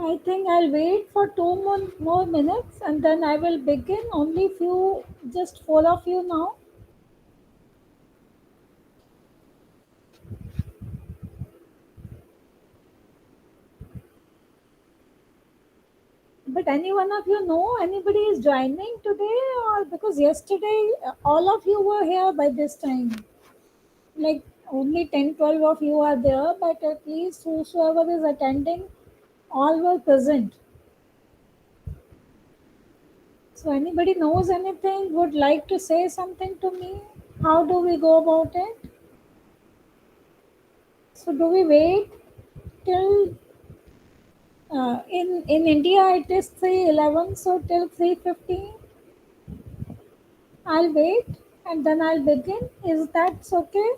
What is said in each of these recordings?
I think I'll wait for more minutes and then I will begin. Only few, just four of you now. But any one of you know anybody is joining today, or because yesterday all of you were here by this time. Like only 10, 12 of you are there, but at least whosoever is attending, all were present. So anybody knows anything, would like to say something to me? How do we go about it? So do we wait till in India it is 3:11, so till 3:15 I'll wait and then I'll begin. Is that okay?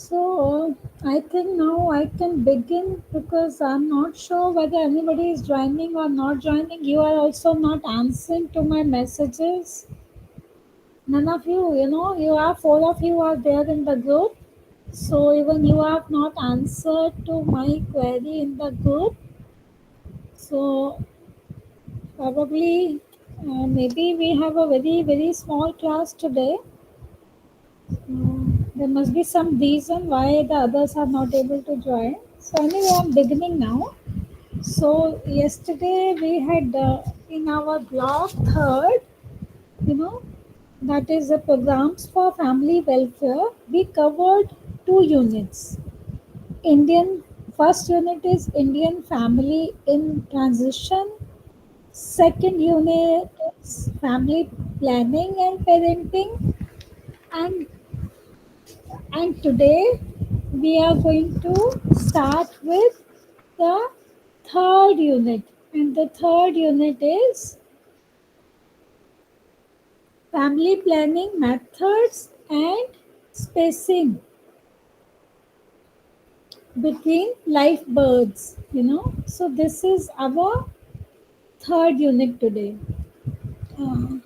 So I think now I can begin because I'm not sure whether anybody is joining or not joining. You are also not answering to my messages. None of you, you are four of you are there in the group. So even you have not answered to my query in the group. So probably maybe we have a very very small class today. There must be some reason why the others are not able to join. So anyway, I'm beginning now. So yesterday we had in our block third, you know, that is the programs for family welfare. We covered two units. Indian first unit is Indian family in transition. Second unit is family planning and parenting. And And today we are going to start with the third unit. And the third unit is family planning methods and spacing between live births. So this is our third unit today. Uh,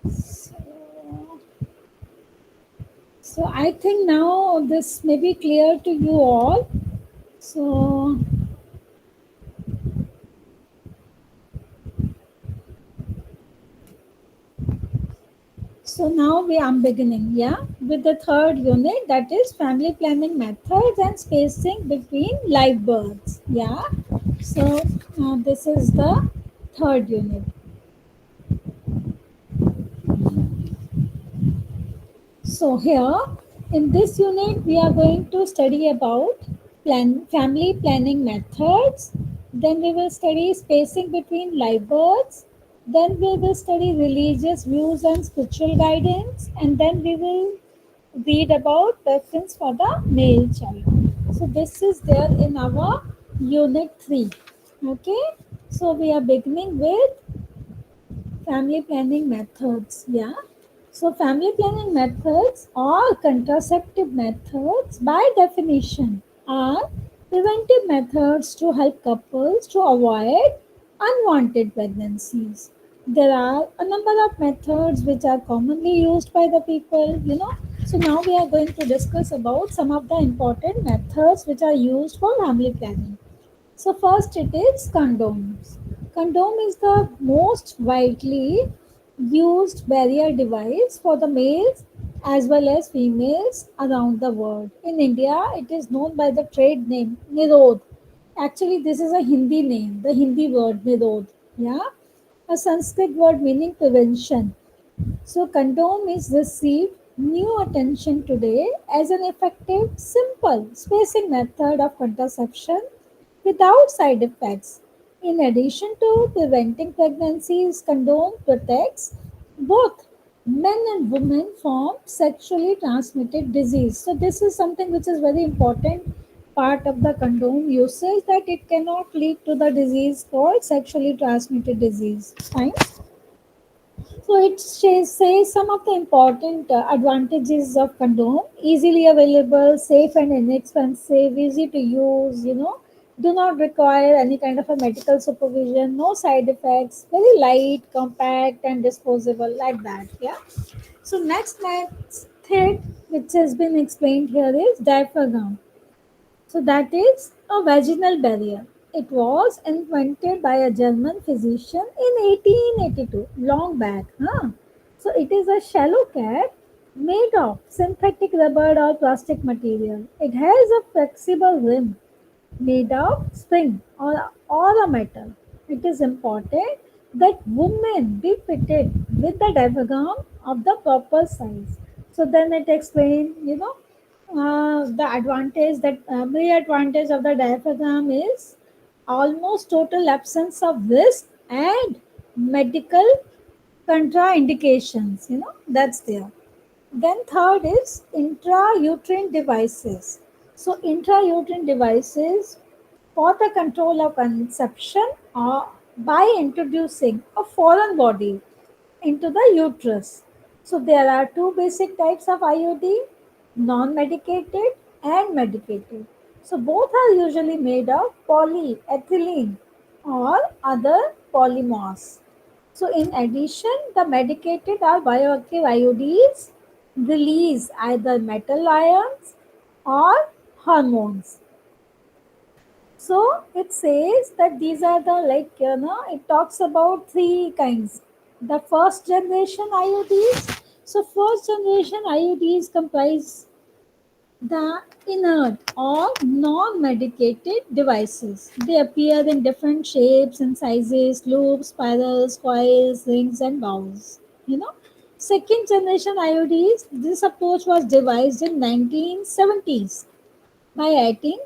so, so I think now this may be clear to you all. So So now I'm beginning, yeah, with the third unit, that is family planning methods and spacing between live births, yeah. So this is the third unit. So here in this unit we are going to study about family planning methods Then we will study spacing between live births. Then we will study religious views and spiritual guidance. And then we will read about preference for the male child. So this is there in our unit 3. Okay. So we are beginning with family planning methods. Yeah. So family planning methods or contraceptive methods by definition are preventive methods to help couples to avoid unwanted pregnancies. There are a number of methods which are commonly used by the people. So now we are going to discuss about some of the important methods which are used for family planning. So first it is condoms. Condom is the most widely used barrier device for the males as well as females around the world. In India, it is known by the trade name Nirod. Actually, this is a Hindi name, the Hindi word Nirod. Yeah, a Sanskrit word meaning prevention. So, condom is received new attention today as an effective, simple spacing method of contraception without side effects. In addition to preventing pregnancies, condom protects both men and women from sexually transmitted disease. So, this is something which is very important part of the condom usage, that it cannot lead to the disease called sexually transmitted disease. Fine. So it says some of the important advantages of condom: easily available, safe and inexpensive, easy to use. Do not require any kind of a medical supervision, no side effects, very light, compact, and disposable like that. Yeah. So next thing which has been explained here is diaphragm. So that is a vaginal barrier. It was invented by a German physician in 1882, long back. Huh? So it is a shallow cap made of synthetic rubber or plastic material. It has a flexible rim made of spring or a metal. It is important that women be fitted with the diaphragm of the proper size. So then it explains, the advantage that main advantage of the diaphragm is almost total absence of risk and medical contraindications. That's there. Then third is intrauterine devices. So intrauterine devices for the control of conception or by introducing a foreign body into the uterus. So there are two basic types of IUD, non-medicated and medicated. So both are usually made of polyethylene or other polymers. So in addition, the medicated or bioactive IUDs release either metal ions or hormones. So it says that these are the, it talks about three kinds. The first generation IUDs. So first generation IUDs comprise the inert or non-medicated devices. They appear in different shapes and sizes: loops, spirals, coils, rings, and balls. You know. Second generation IUDs. This approach was devised in 1970s by adding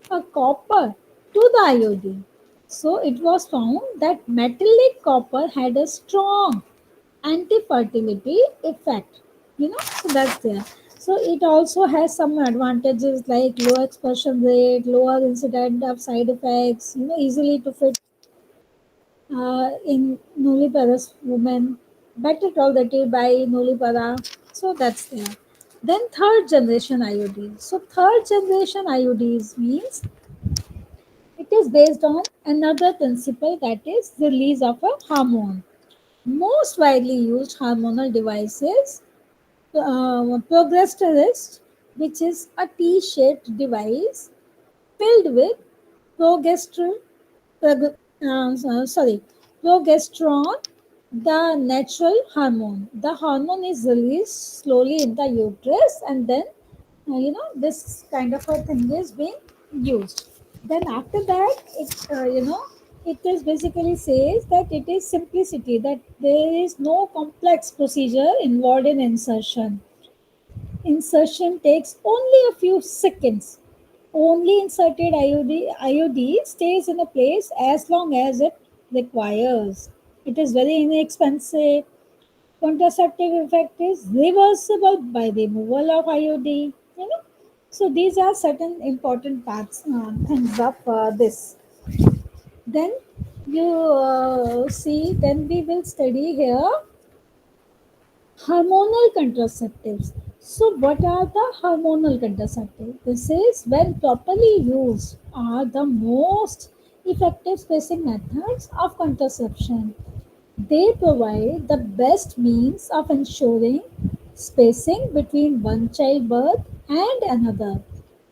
a copper to the IOD. So it was found that metallic copper had a strong anti-fertility effect. So that's there. So it also has some advantages like low expression rate, lower incident of side effects, easily to fit in nulliparous women, better tolerated by nullipara. So that's there. Then third generation IUDs. So third generation IUDs means it is based on another principle, that is release of a hormone. Most widely used hormonal devices, progesterone, which is a T-shaped device filled with progesterone, sorry, progesterone, the natural hormone. The hormone is released slowly in the uterus, and then this kind of a thing is being used. Then after that, it is basically says that it is simplicity, that there is no complex procedure involved in insertion. Insertion takes only a few seconds, only inserted IUD stays in a place as long as it requires. It is very inexpensive. Contraceptive effect is reversible by removal of IUD. You know, so these are certain important parts, things of this. Then you see. Then we will study here hormonal contraceptives. So, what are the hormonal contraceptives? This is when properly used are the most effective spacing methods of contraception. They provide the best means of ensuring spacing between one childbirth and another.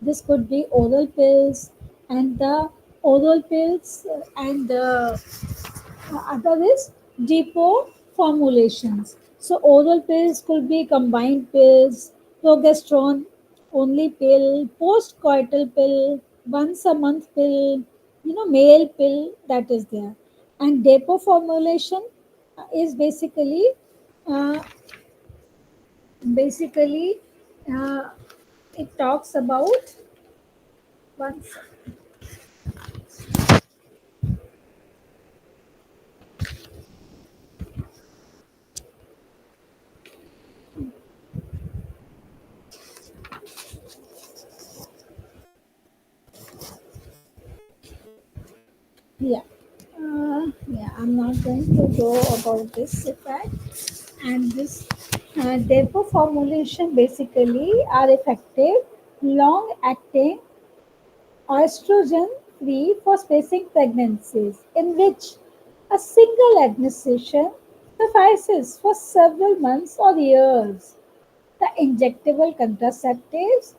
This could be oral pills and the oral pills and other is depot formulations. So oral pills could be combined pills, progesterone only pill, post-coital pill, once a month pill, male pill that is there. And depot formulation is uh, basically uh, it talks about once. Yeah. Yeah, I'm not going to go about this effect. And this depot formulation basically are effective, long acting, estrogen free for spacing pregnancies, in which a single administration suffices for several months or years. The injectable contraceptives,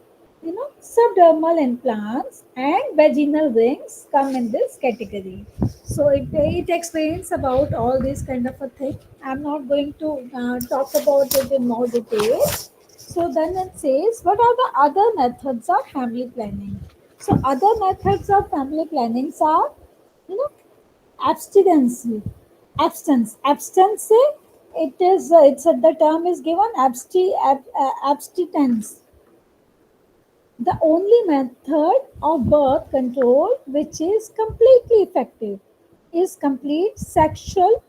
subdermal implants and vaginal rings come in this category. So it explains about all this kind of a thing. I'm not going to talk about it in more detail. So then it says, what are the other methods of family planning? So other methods of family planning are, you know, abstinence. Abstinence. It is. The term is given abstinence, the only method of birth control which is completely effective is complete sexual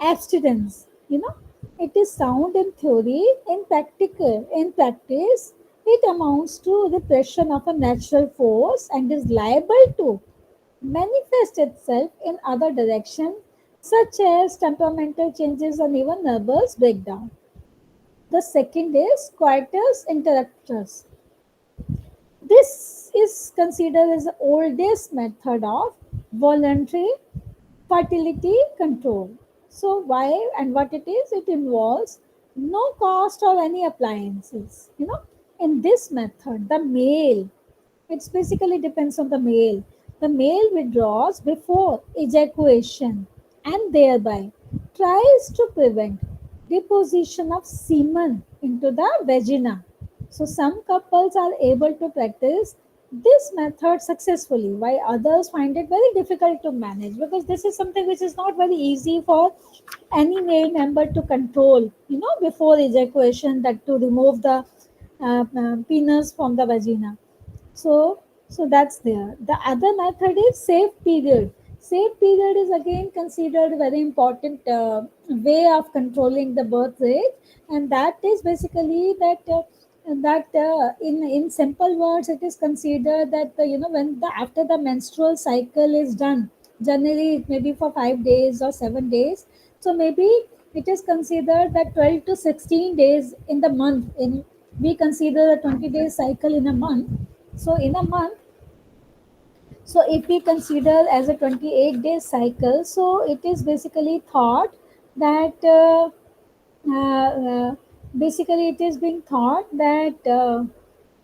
abstinence. It is sound in theory, in practice, it amounts to repression of a natural force and is liable to manifest itself in other directions, such as temperamental changes and even nervous breakdown. The second is coitus interruptus. This is considered as the oldest method of voluntary fertility control. So why and what it is? It involves no cost or any appliances. In this method, the male, it basically depends on the male. The male withdraws before ejaculation and thereby tries to prevent deposition of semen into the vagina. So some couples are able to practice this method successfully, while others find it very difficult to manage, because this is something which is not very easy for any male member to control. Before ejaculation, that to remove the penis from the vagina. So that's there. The other method is safe period. Safe period is again considered a very important way of controlling the birth rate, and that is basically in simple words, it is considered that when the after the menstrual cycle is done, generally it may be for 5 days or 7 days. So maybe it is considered that 12 to 16 days in the month. In we consider a 20-day cycle in a month. So in a month, so if we consider as a 28-day cycle, so it is basically thought that basically it is being thought that the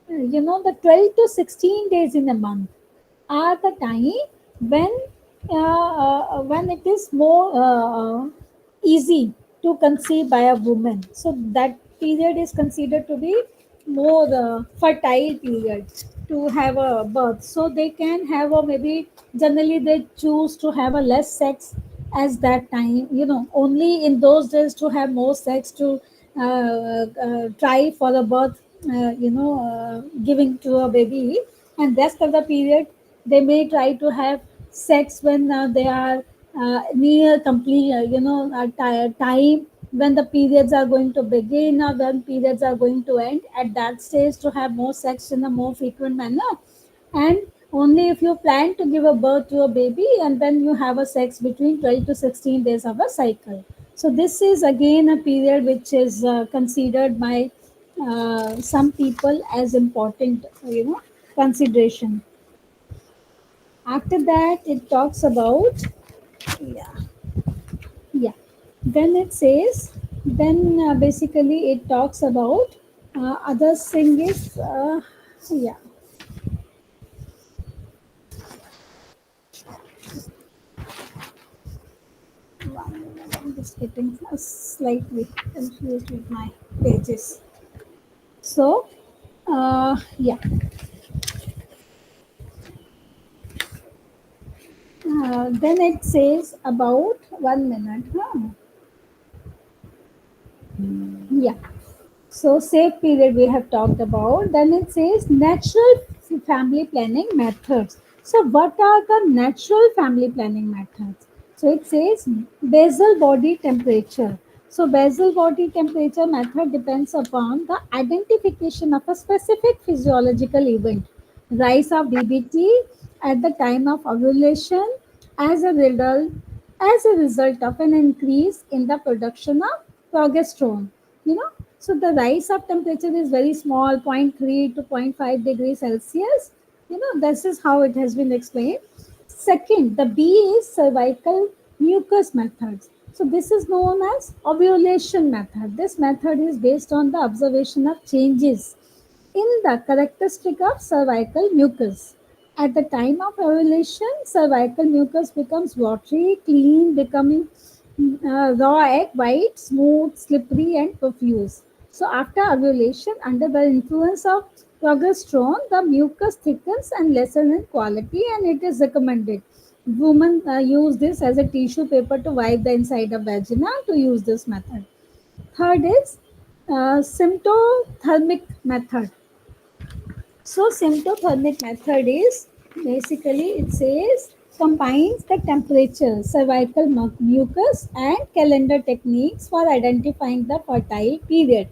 12 to 16 days in a month are the time when when it is more easy to conceive by a woman. So that period is considered to be more fertile period to have a birth. So they can have, or maybe generally they choose to have a less sex as that time. Only in those days to have more sex to try for a birth. Giving to a baby. and rest of the period they may try to have sex when they are near complete time when the periods are going to begin or when periods are going to end. At that stage, to have more sex in a more frequent manner, and only if you plan to give a birth to a baby, and then you have a sex between 12 to 16 days of a cycle. So this is again a period which is considered by some people as important, consideration. After that, it talks about, yeah, yeah. Then it says, then basically it talks about other thing is, yeah. One minute, I'm just getting slightly confused with my pages. So, yeah. Then it says about 1 minute. Huh? Yeah. So safe period we have talked about. Then it says natural family planning methods. So what are the natural family planning methods? So it says basal body temperature. So basal body temperature method depends upon the identification of a specific physiological event. Rise of DBT at the time of ovulation as a result of an increase in the production of progesterone. You know, so the rise of temperature is very small, zero point 0.3 to zero point 0.5 degrees Celsius. This is how it has been explained. Second, the B is cervical mucus methods. So this is known as ovulation method. This method is based on the observation of changes in the characteristic of cervical mucus. At the time of ovulation, cervical mucus becomes watery, clean, becoming raw egg white, smooth, slippery, and profuse. So, after ovulation, under the influence of progesterone, the mucus thickens and lessens in quality, and it is recommended. Women use this as a tissue paper to wipe the inside of vagina to use this method. Third is symptothermic method. So symptothermic method is basically, it says, combines the temperature, cervical mucus and calendar techniques for identifying the fertile period.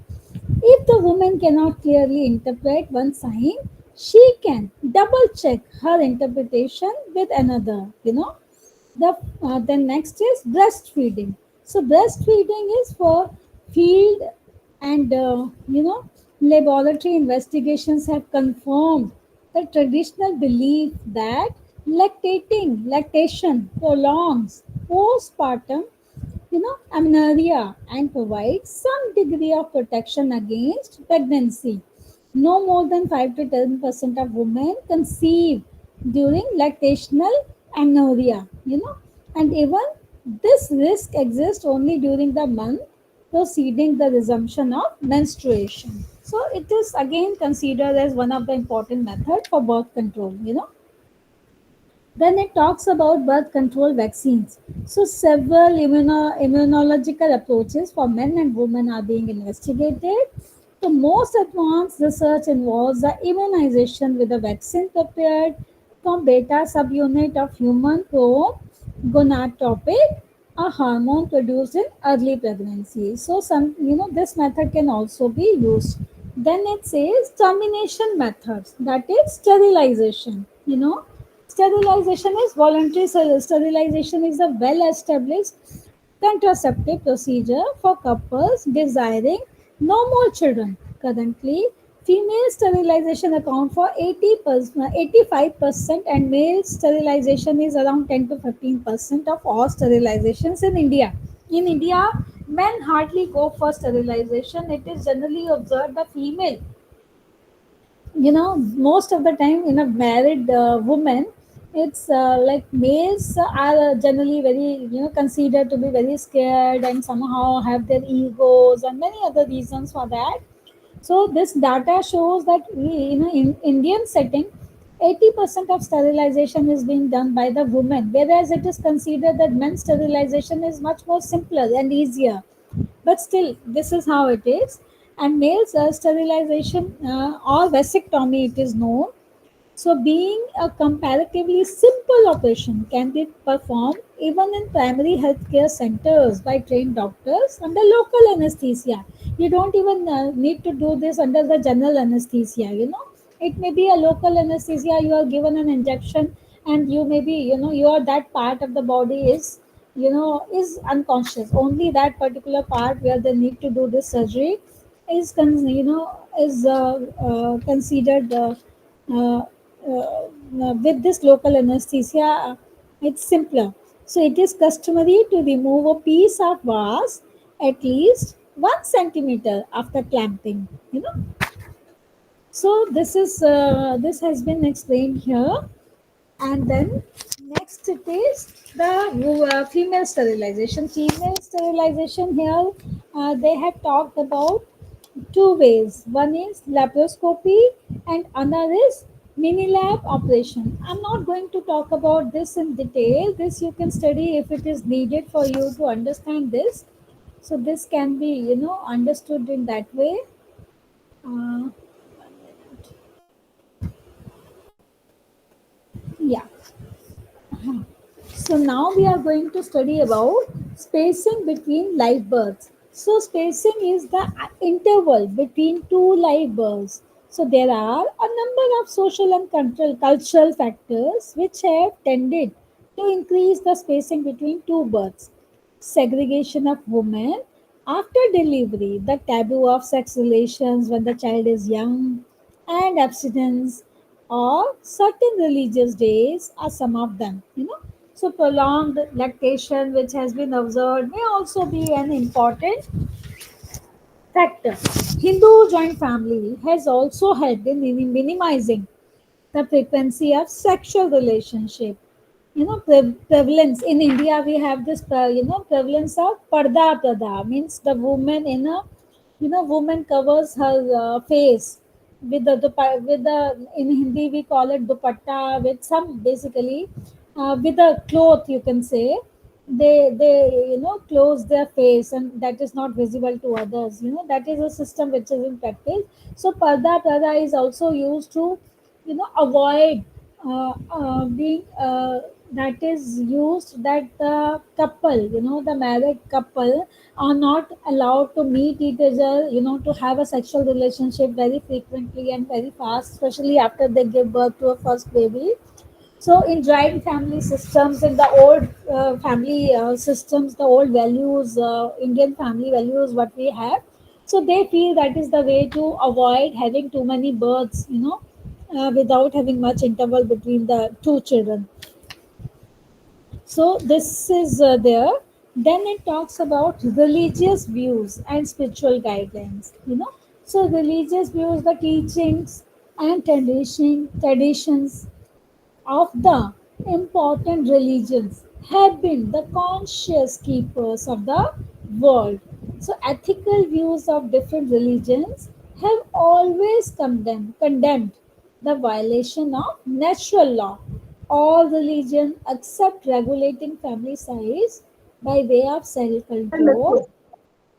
If the woman cannot clearly interpret one sign, she can double check her interpretation with another. Then next is breastfeeding. So breastfeeding is for field and laboratory investigations have confirmed the traditional belief that lactation prolongs postpartum amenorrhea and provides some degree of protection against pregnancy. No more than 5 to 10% of women conceive during lactational amenorrhea, and even this risk exists only during the month preceding the resumption of menstruation. So it is again considered as one of the important methods for birth control. Then it talks about birth control vaccines. So several immunological approaches for men and women are being investigated. The most advanced research involves the immunization with a vaccine prepared from beta subunit of human gonatopic, a hormone produced in early pregnancy. So this method can also be used. Then it says termination methods, that is sterilization. Sterilization is voluntary sterilization is a well established contraceptive procedure for couples desiring no more children. Currently, female sterilization account for 80%, 85%, and male sterilization is around 10 to 15% of all sterilizations in India. In India, men hardly go for sterilization. It is generally observed the female, most of the time in a married woman, it's like males are generally very considered to be very scared and somehow have their egos and many other reasons for that. So this data shows that in Indian setting, 80% of sterilization is being done by the women, whereas it is considered that men's sterilization is much more simpler and easier. But still, this is how it is. And males sterilization or vasectomy, it is known. So, being a comparatively simple operation can be performed even in primary healthcare centers by trained doctors under local anesthesia. You don't even need to do this under the general anesthesia, you know. It may be a local anesthesia, you are given an injection, and you may be, you know, your that part of the body is, you know, is unconscious. Only that particular part where they need to do this surgery is, is considered. Uh, with this local anesthesia, it's simpler. So it is customary to remove a piece of vase at least 1 centimeter after clamping. You know, so this has been explained here, and then next it is the female sterilization. Female sterilization here, they have talked about two ways. One is laparoscopy and another is mini lab operation. I'm not going to talk about this in detail. This you can study if it is needed for you to understand this. So this can be, you know, understood in that way. Uh, yeah. So now we are going to study about spacing between live births. So spacing is the interval between two live births. So there are a number of social and cultural factors which have tended to increase the spacing between two births. Segregation of women after delivery, the taboo of sex relations when the child is young, and abstinence or certain religious days are some of them. You know, so prolonged lactation, which has been observed, may also be an important factor. Hindu joint family has also helped in minimizing the frequency of sexual relationship. You know, prevalence in India, we have this prevalence of parda prada, means the woman in a, you know, woman covers her face with with the, in Hindi we call it dupatta, with some basically with a cloth, you can say. They, you know, close their face and that is not visible to others. You know, that is a system which is in practice. So parda prada is also used to, you know, avoid being that is used, that the couple, you know, the married couple are not allowed to meet each other, you know, to have a sexual relationship very frequently and very fast, especially after they give birth to a first baby. So in joint family systems, in the old family systems, the old values, Indian family values, what we have, so they feel that is the way to avoid having too many births, you know, without having much interval between the two children. So this is there. Then it talks about religious views and spiritual guidelines. You know, so religious views, the teachings and traditions of the important religions have been the conscious keepers of the world. So, ethical views of different religions have always condemned the violation of natural law. All religions accept regulating family size by way of self control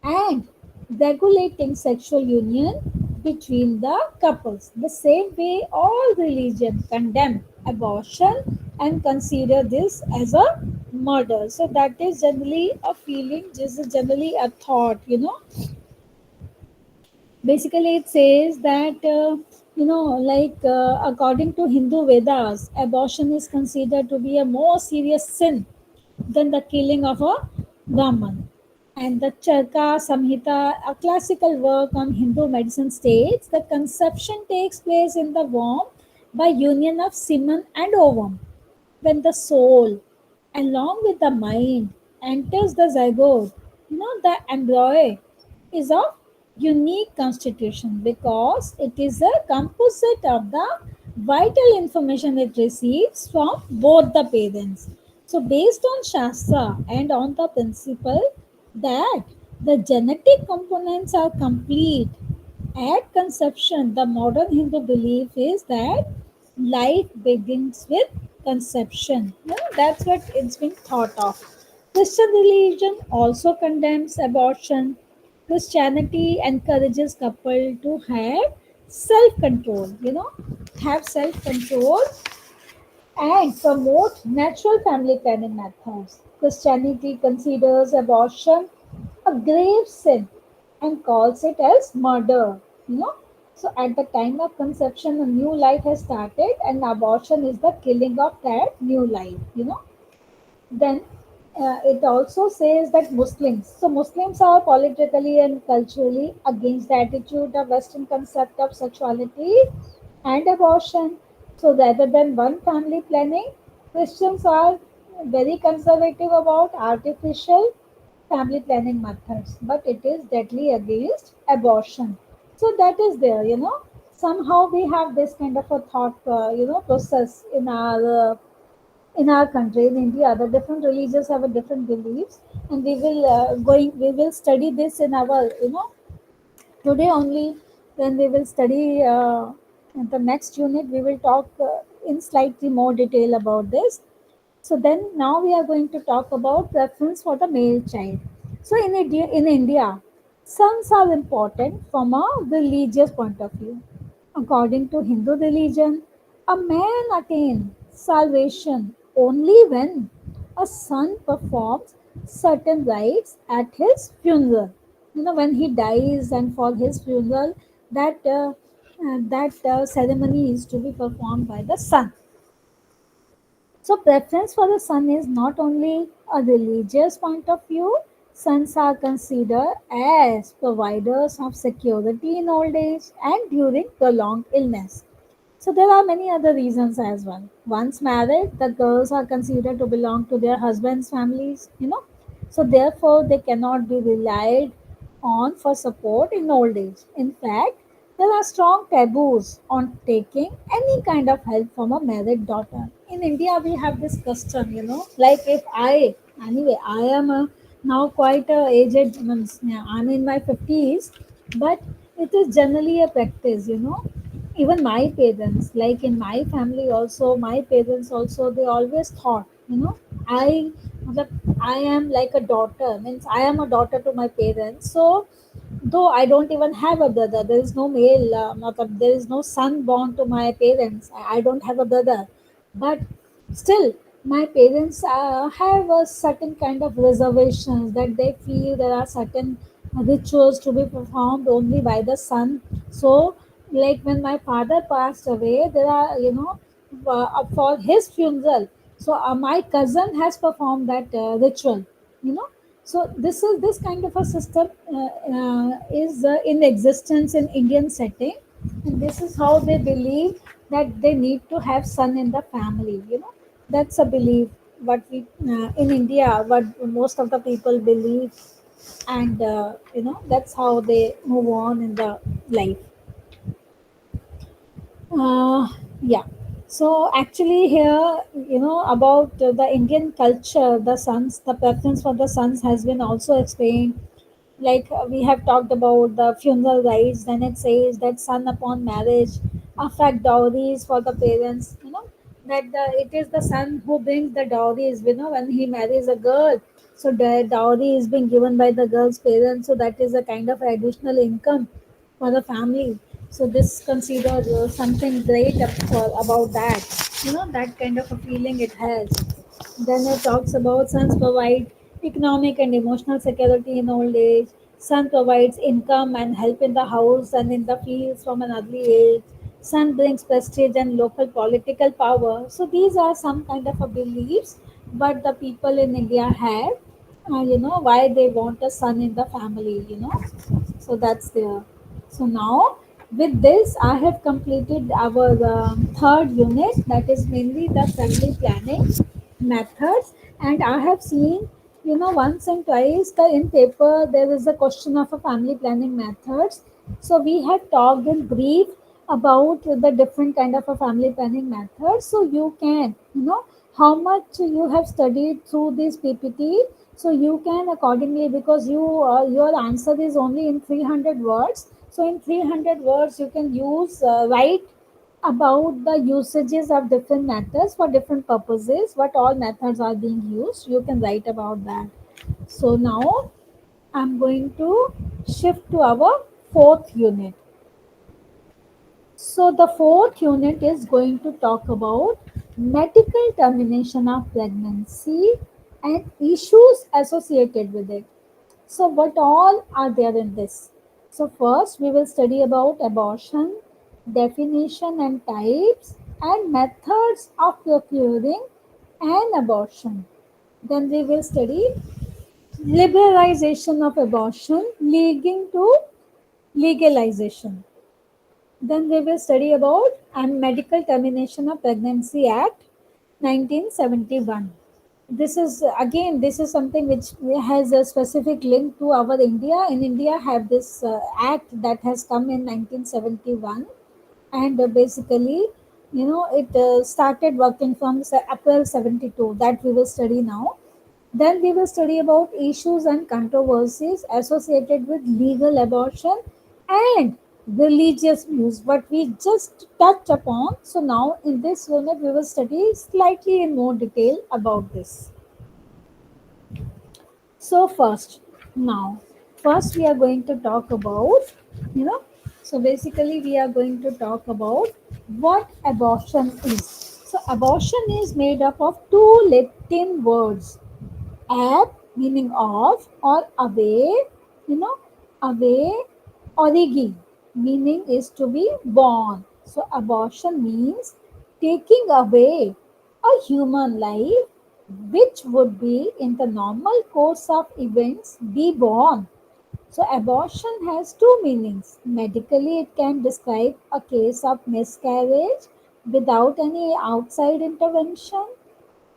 Understood. and regulating sexual union between the couples. The same way all religions condemn abortion and consider this as a murder. So that is generally a feeling, this is generally a thought, you know. Basically, it says that, according to Hindu Vedas, abortion is considered to be a more serious sin than the killing of a Brahman. And the Charka Samhita, a classical work on Hindu medicine, states that conception takes place in the womb by union of semen and ovum. When the soul, along with the mind, enters the zygote, you know, the embryo is of unique constitution because it is a composite of the vital information it receives from both the parents. So, based on Shastra and on the principle that the genetic components are complete at conception, the modern Hindu belief is that life begins with conception. You know, that's what it's been thought of. Christian religion also condemns abortion. Christianity encourages couple to have self-control, you know. have self control, and promote natural family planning methods. Christianity considers abortion a grave sin and calls it as murder. You know, so at the time of conception, a new life has started, and abortion is the killing of that new life. Then it also says that Muslims are politically and culturally against the attitude of Western concept of sexuality and abortion. So rather than one family planning, Christians are very conservative about artificial family planning methods, but it is deadly against abortion. So that is there. Somehow we have this kind of a thought, process in our country, in India. The different religions have a different beliefs, and we will study this in our today only. When we will study in the next unit, we will talk in slightly more detail about this. So then now we are going to talk about preference for the male child. So in India, sons are important from a religious point of view. According to Hindu religion, a man attains salvation only when a son performs certain rites at his funeral. When he dies, and for his funeral, that ceremony is to be performed by the son. So, preference for the son is not only a religious point of view, sons are considered as providers of security in old age and during prolonged illness. So there are many other reasons as well. Once married, the girls are considered to belong to their husbands' families. So therefore, they cannot be relied on for support in old age. In fact, there are strong taboos on taking any kind of help from a married daughter. In India, we have this custom, like if anyway, I am now quite a aged, means, yeah, I'm in my 50s, but it is generally a practice. Even my parents, like in my family also, my parents also, they always thought, I, I am like a daughter, means I am a daughter to my parents. So though I don't even have a brother, there is no male, there is no son born to my parents. I don't have a brother, but still, my parents have a certain kind of reservations that they feel there are certain rituals to be performed only by the son. So, like when my father passed away, there are for his funeral. So my cousin has performed that ritual. You know so this kind of a system is in existence in Indian setting, and this is how they believe that they need to have son in the family. That's a belief what we in India, what most of the people believe, and that's how they move on in the life. Uh, yeah. So actually here, about the Indian culture, the preference for the sons has been also explained. Like we have talked about the funeral rites, then it says that son upon marriage affect dowries for the parents. That it is the son who brings the dowries. When he marries a girl, so the dowry is being given by the girl's parents. So that is a kind of additional income for the family. So this considered something great about that. That kind of a feeling it has. Then it talks about sons provide economic and emotional security in old age. Son provides income and help in the house and in the fields from an early age. Son brings prestige and local political power. So these are some kind of a beliefs, but the people in India have, why they want a son in the family. So that's there. So now with this, I have completed our third unit, that is mainly the family planning methods. And I have seen, once and twice the in paper there is a question of a family planning methods. So we have talked in brief about the different kind of a family planning methods. So you can, how much you have studied through this PPT. So you can accordingly, because your answer is only in 300 words. So in 300 words you can write about the usages of different methods for different purposes, what all methods are being used. You can write about that. So now I'm going to shift to our fourth unit. So the fourth unit is going to talk about medical termination of pregnancy and issues associated with it. So what all are there in this? So first we will study about abortion, definition and types and methods of procuring an abortion. Then we will study liberalization of abortion leading to legalization. Then we will study about Medical Termination of Pregnancy Act 1971. This is something which has a specific link to our India. In India, have this act that has come in 1971, and basically, it started working from April 72. That we will study now. Then we will study about issues and controversies associated with legal abortion and religious views, what we just touched upon. So now in this unit we will study slightly in more detail about this. So first we are going to talk about, you know, so basically we are going to talk about what abortion is. So abortion is made up of two Latin words, ab meaning of or away, you know, away, origi meaning is to be born. So abortion means taking away a human life which would be in the normal course of events be born. So abortion has two meanings. Medically, it can describe a case of miscarriage without any outside intervention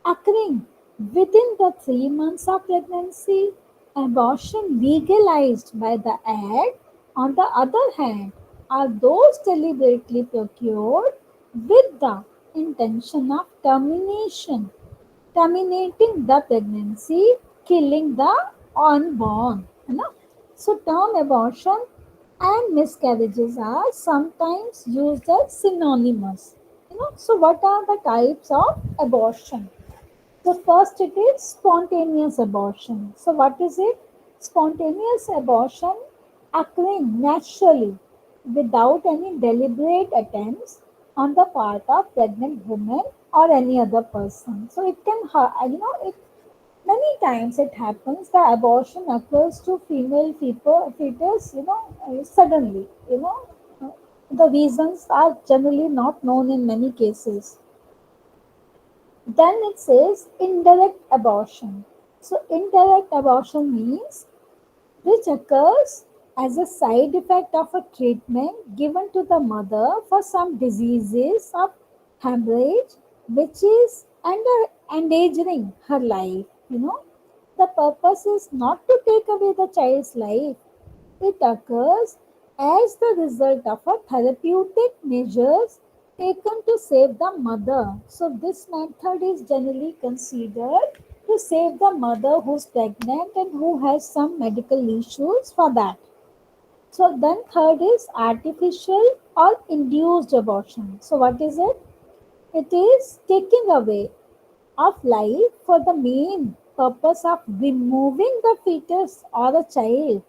occurring within the 3 months of pregnancy. Abortion legalized by the Act, on the other hand, are those deliberately procured with the intention of terminating the pregnancy, killing the unborn. So, term abortion and miscarriages are sometimes used as synonymous. So what are the types of abortion? So first it is spontaneous abortion. So what is it? Spontaneous abortion occurring naturally without any deliberate attempts on the part of pregnant woman or any other person. So it can, it many times it happens the abortion occurs to female fetus, suddenly, the reasons are generally not known in many cases. Then it says indirect abortion. So, indirect abortion means which occurs as a side effect of a treatment given to the mother for some diseases of hemorrhage, which is endangering her life. The purpose is not to take away the child's life, it occurs as the result of a therapeutic measures taken to save the mother. So this method is generally considered to save the mother who's pregnant and who has some medical issues for that. So then third is artificial or induced abortion. So what is it? It is taking away of life for the main purpose of removing the fetus or a child.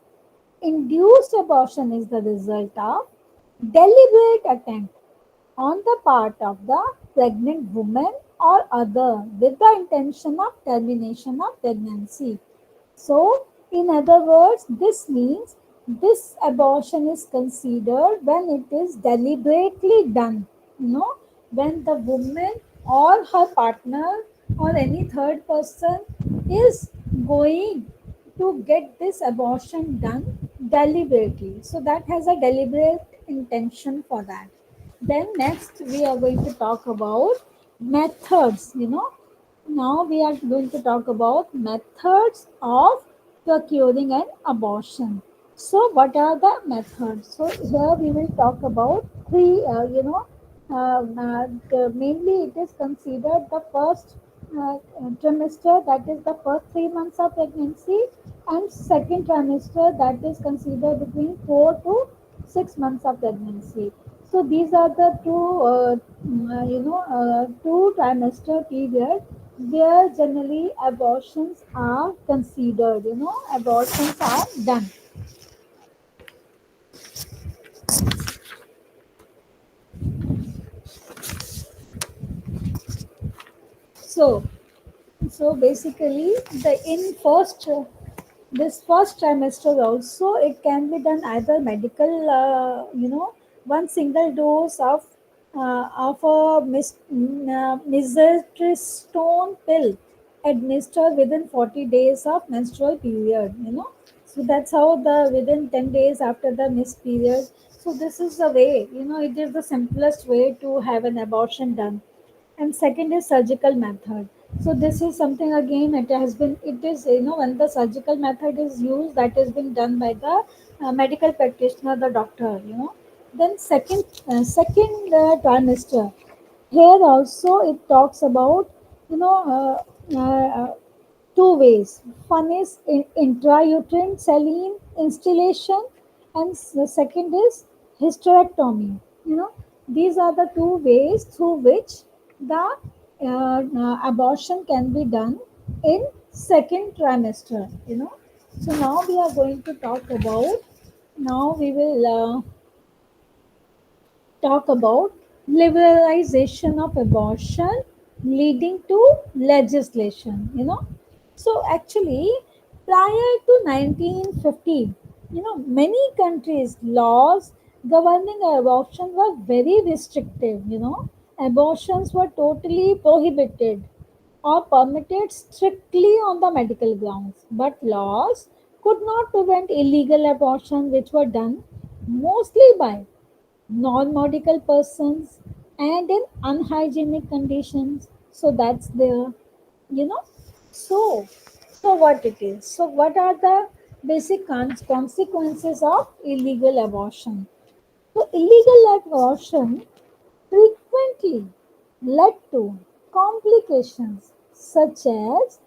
Induced abortion is the result of deliberate attempt on the part of the pregnant woman or other with the intention of termination of pregnancy. So, in other words, this means this abortion is considered when it is deliberately done. When the woman or her partner or any third person is going to get this abortion done deliberately. So, that has a deliberate intention for that. Then, next, we are going to talk about methods. Now we are going to talk about methods of procuring an abortion. So what are the methods? So here we will talk about three, mainly it is considered the first trimester, that is the first 3 months of pregnancy, and second trimester, that is considered between 4 to 6 months of pregnancy. So these are the two trimester period where generally abortions are considered, abortions are done. So basically, the in first this first trimester also it can be done either medical, one single dose of a misoprostol pill administered within 40 days of menstrual period. So that's how the within 10 days after the missed period. So this is the way, it is the simplest way to have an abortion done. And second is surgical method. So this is something again, it is, when the surgical method is used, that is being done by the medical practitioner, the doctor. Then second trimester, here also it talks about, you know two ways. One is intrauterine saline instillation, and the second is hysterectomy. These are the two ways through which the abortion can be done in second trimester. So now we are going to talk about. Now we will talk about liberalization of abortion leading to legislation. So actually, prior to 1950, many countries laws governing abortion were very restrictive. Abortions were totally prohibited or permitted strictly on the medical grounds, but laws could not prevent illegal abortion which were done mostly by non-medical persons and in unhygienic conditions. So that's there. you know so so what it is, so what are the basic consequences of illegal abortion? So illegal abortion frequently led to complications such as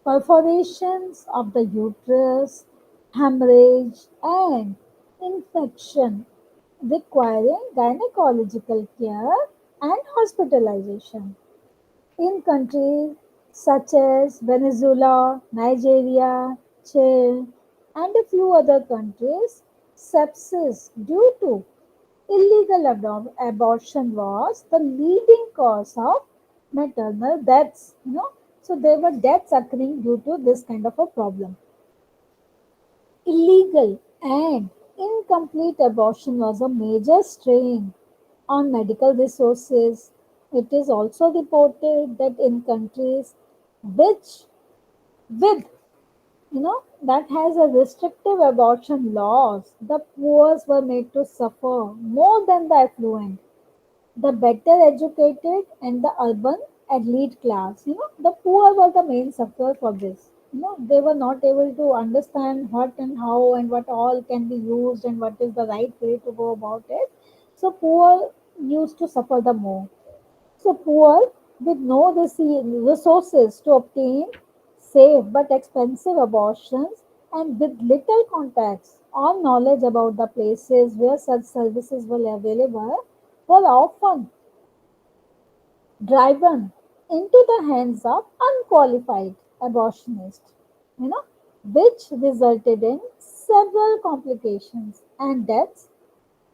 perforations of the uterus, hemorrhage, and infection requiring gynecological care and hospitalization. In countries such as Venezuela, Nigeria, Chile, and a few other countries, sepsis due to illegal abortion was the leading cause of maternal deaths. So there were deaths occurring due to this kind of a problem. Illegal and incomplete abortion was a major strain on medical resources. It is also reported that in countries which with that has a restrictive abortion laws, the poor were made to suffer more than the affluent, the better educated and the urban elite class. The poor were the main sufferer for this. They were not able to understand what and how and what all can be used and what is the right way to go about it. So poor used to suffer the more. So poor with no resources to obtain safe but expensive abortions and with little contacts or knowledge about the places where such services were available were often driven into the hands of unqualified abortionists, you know, which resulted in several complications and deaths,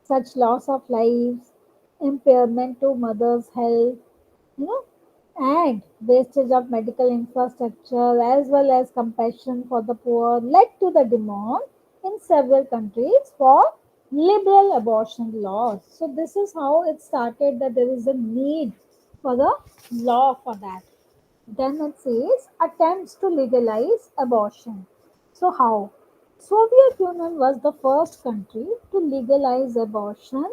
such loss of lives, impairment to mother's health, you know, and wastage of medical infrastructure as well as compassion for the poor led to the demand in several countries for liberal abortion laws. So this is how it started, that there is a need for the law for that. Then it says attempts to legalize abortion. So how? Soviet Union was the first country to legalize abortion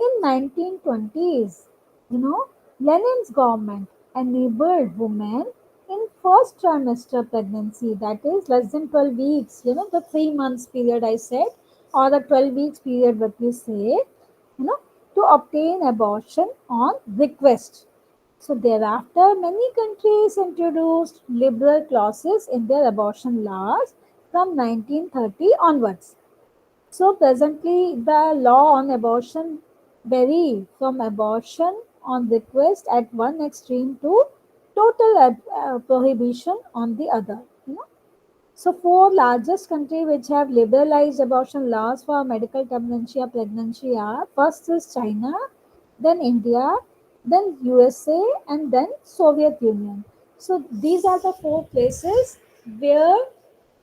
in 1920s. Lenin's government enabled women in first trimester pregnancy, that is less than 12 weeks, the 3 months period I said, or the 12 weeks period what we say, to obtain abortion on request. So thereafter, many countries introduced liberal clauses in their abortion laws from 1930 onwards. So presently, the law on abortion vary from abortion on request at one extreme to total prohibition on the other. So four largest countries which have liberalized abortion laws for medical pregnancy are: first is China, then India, then USA, and then Soviet Union. So these are the four places where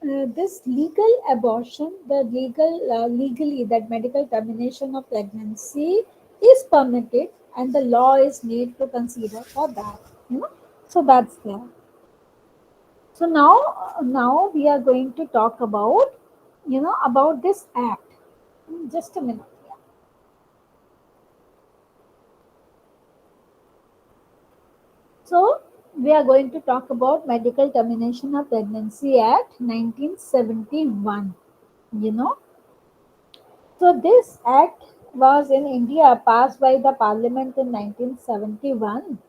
this legal abortion, the legally that medical termination of pregnancy is permitted, and the law is made to consider for that. You know, so that's there. So now we are going to talk about about this act. Just a minute. Yeah. So we are going to talk about Medical Termination of Pregnancy Act 1971. You know, so this act was in India passed by the Parliament in 1971,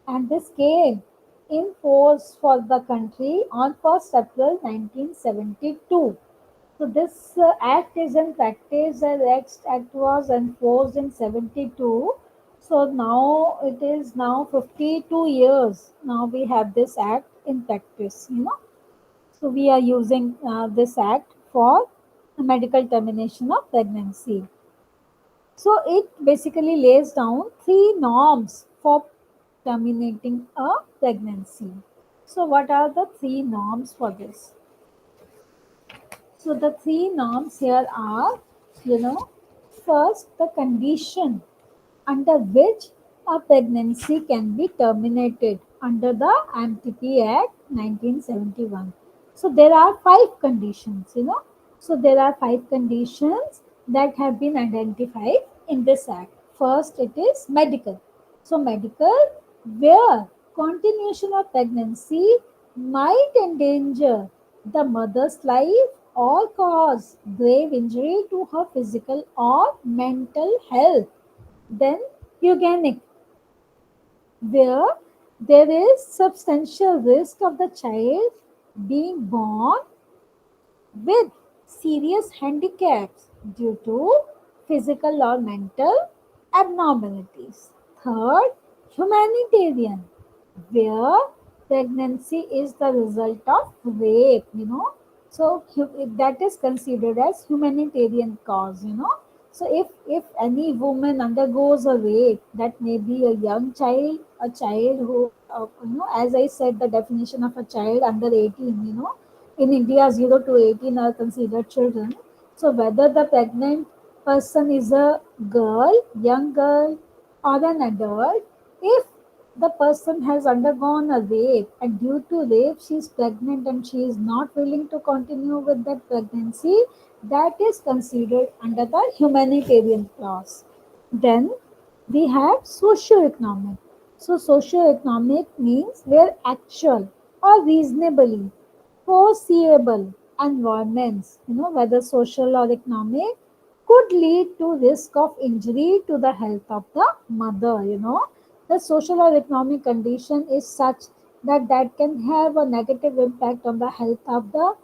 and this came in force for the country on 1st April 1972. So this act is in practice. The next act was enforced in 72. So now it is now 52 years. Now we have this act in practice. So we are using this act for medical termination of pregnancy. So it basically lays down three norms for terminating a pregnancy. So what are the three norms for this? So the three norms here are, you know, first the condition under which a pregnancy can be terminated under the MTP Act 1971. So there are five conditions. So there are five conditions that have been identified in this act. First, it is medical. So medical, where continuation of pregnancy might endanger the mother's life or cause grave injury to her physical or mental health. Then eugenic, where there is substantial risk of the child being born with serious handicaps due to physical or mental abnormalities. Third, humanitarian, where pregnancy is the result of rape. So that is considered as humanitarian cause. So if any woman undergoes a rape, that may be a young child, a child who as I said, the definition of a child under 18. In India, 0 to 18 are considered children. So whether the pregnant person is a girl, young girl, or an adult, if the person has undergone a rape and due to rape she is pregnant and she is not willing to continue with that pregnancy, that is considered under the humanitarian clause. Then we have socio-economic. So socio-economic means where actual or reasonably foreseeable environments, whether social or economic, could lead to risk of injury to the health of the mother. The social or economic condition is such that can have a negative impact on the health of the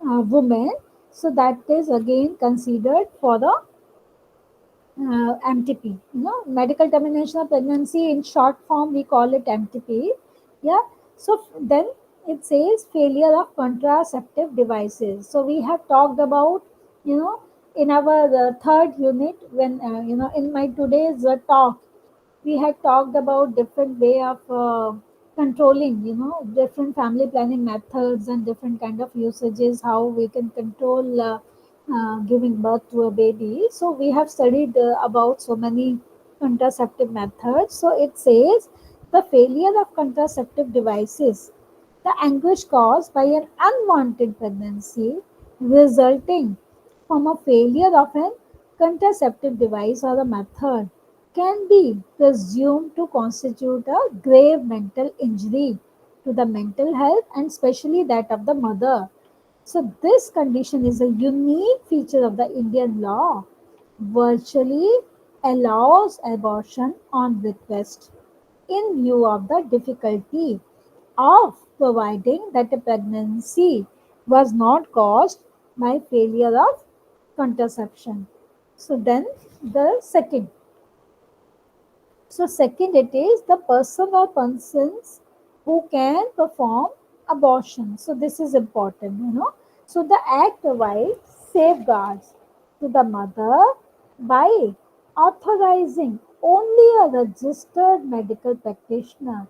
woman. So that is again considered for the MTP. Medical termination of pregnancy, in short form, we call it MTP. Yeah. So then it says failure of contraceptive devices. So we have talked about, you know, in our third unit, when, in my today's talk, we had talked about different way of controlling, different family planning methods and different kind of usages, how we can control giving birth to a baby. So we have studied about so many contraceptive methods. So it says the failure of contraceptive devices, the anguish caused by an unwanted pregnancy resulting from a failure of an contraceptive device or a method, can be presumed to constitute a grave mental injury to the mental health and especially that of the mother. So this condition is a unique feature of the Indian law, virtually allows abortion on request in view of the difficulty of providing that a pregnancy was not caused by failure of contraception. So then the second. So second, it is the person or persons who can perform abortion. So this is important. So the act provides safeguards to the mother by authorizing only a registered medical practitioner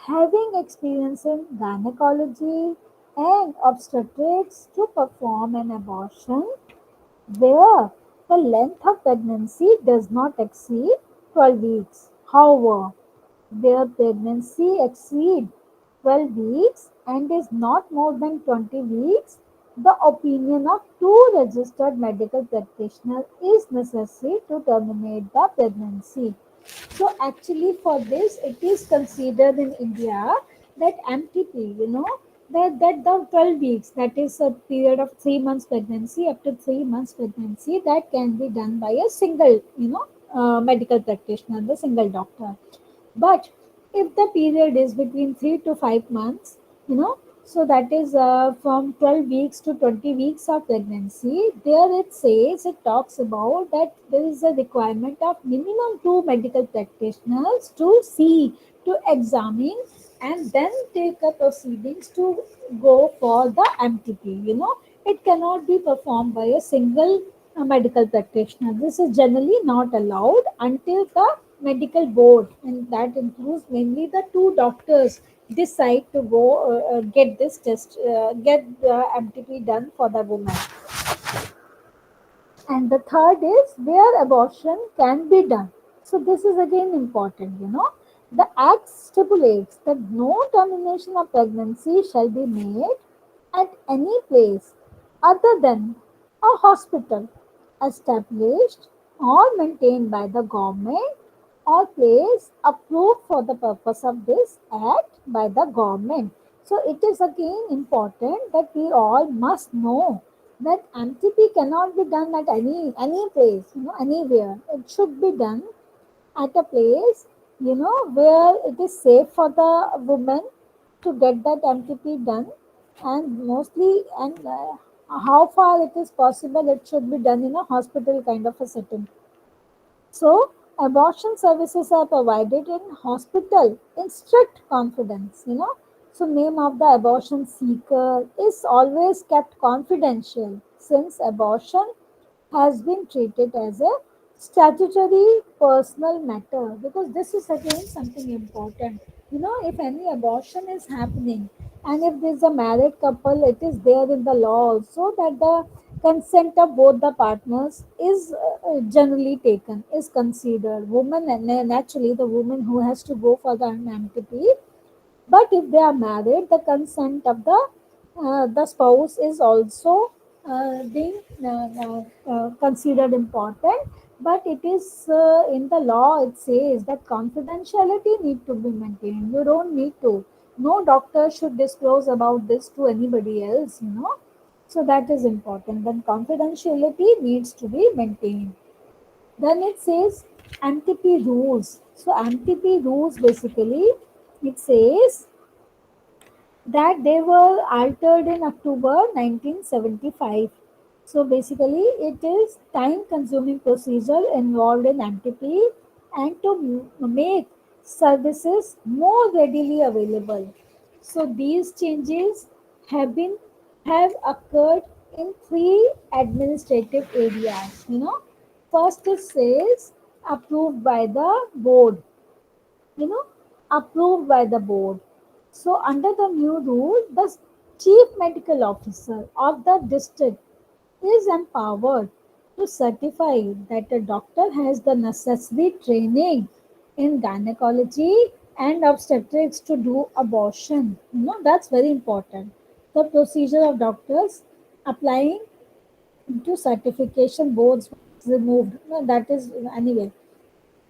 having experience in gynecology and obstetrics to perform an abortion where the length of pregnancy does not exceed 12 weeks. However, where pregnancy exceeds 12 weeks and is not more than 20 weeks, the opinion of two registered medical practitioners is necessary to terminate the pregnancy. So actually for this it is considered in India that MTP, that the 12 weeks, that is a period of 3 months pregnancy, up to 3 months pregnancy, that can be done by a single, medical practitioner, the single doctor. But if the period is between 3 to 5 months, you know, so that is from 12 weeks to 20 weeks of pregnancy, there it says, it talks about that there is a requirement of minimum two medical practitioners to see, to examine, and then take a proceedings to go for the MTP. It cannot be performed by a single medical practitioner. This is generally not allowed until the medical board, and that includes mainly the two doctors, decide to go get this test, get the MTP done for the woman. And the third is where abortion can be done. So this is again important. The Act stipulates that no termination of pregnancy shall be made at any place other than a hospital established or maintained by the government or place approved for the purpose of this act by the government. So it is again important that we all must know that MTP cannot be done at any place, anywhere. It should be done at a place, where it is safe for the woman to get that MTP done, and mostly, and how far it is possible, it should be done in a hospital kind of a setting. So, abortion services are provided in hospital in strict confidence. So, name of the abortion seeker is always kept confidential since abortion has been treated as a statutory personal matter, because this is again something important. If any abortion is happening and if there's a married couple, it is there in the law also that the consent of both the partners is generally taken, is considered. Woman, and naturally the woman who has to go for the MTP, but if they are married, the consent of the spouse is also being considered important. But it is in the law. It says that confidentiality need to be maintained. You don't need to. No doctor should disclose about this to anybody else. So that is important. Then confidentiality needs to be maintained. Then it says MTP rules. So MTP rules basically, it says that they were altered in October 1975. So basically, it is time-consuming procedure involved in MTP and to make services more readily available. So these changes have been have occurred in three administrative areas. First it says approved by the board, you know, approved by the board. So, under the new rule, the chief medical officer of the district is empowered to certify that a doctor has the necessary training in gynecology and obstetrics to do abortion. That's very important. The procedure of doctors applying to certification boards was removed. No, that is anyway.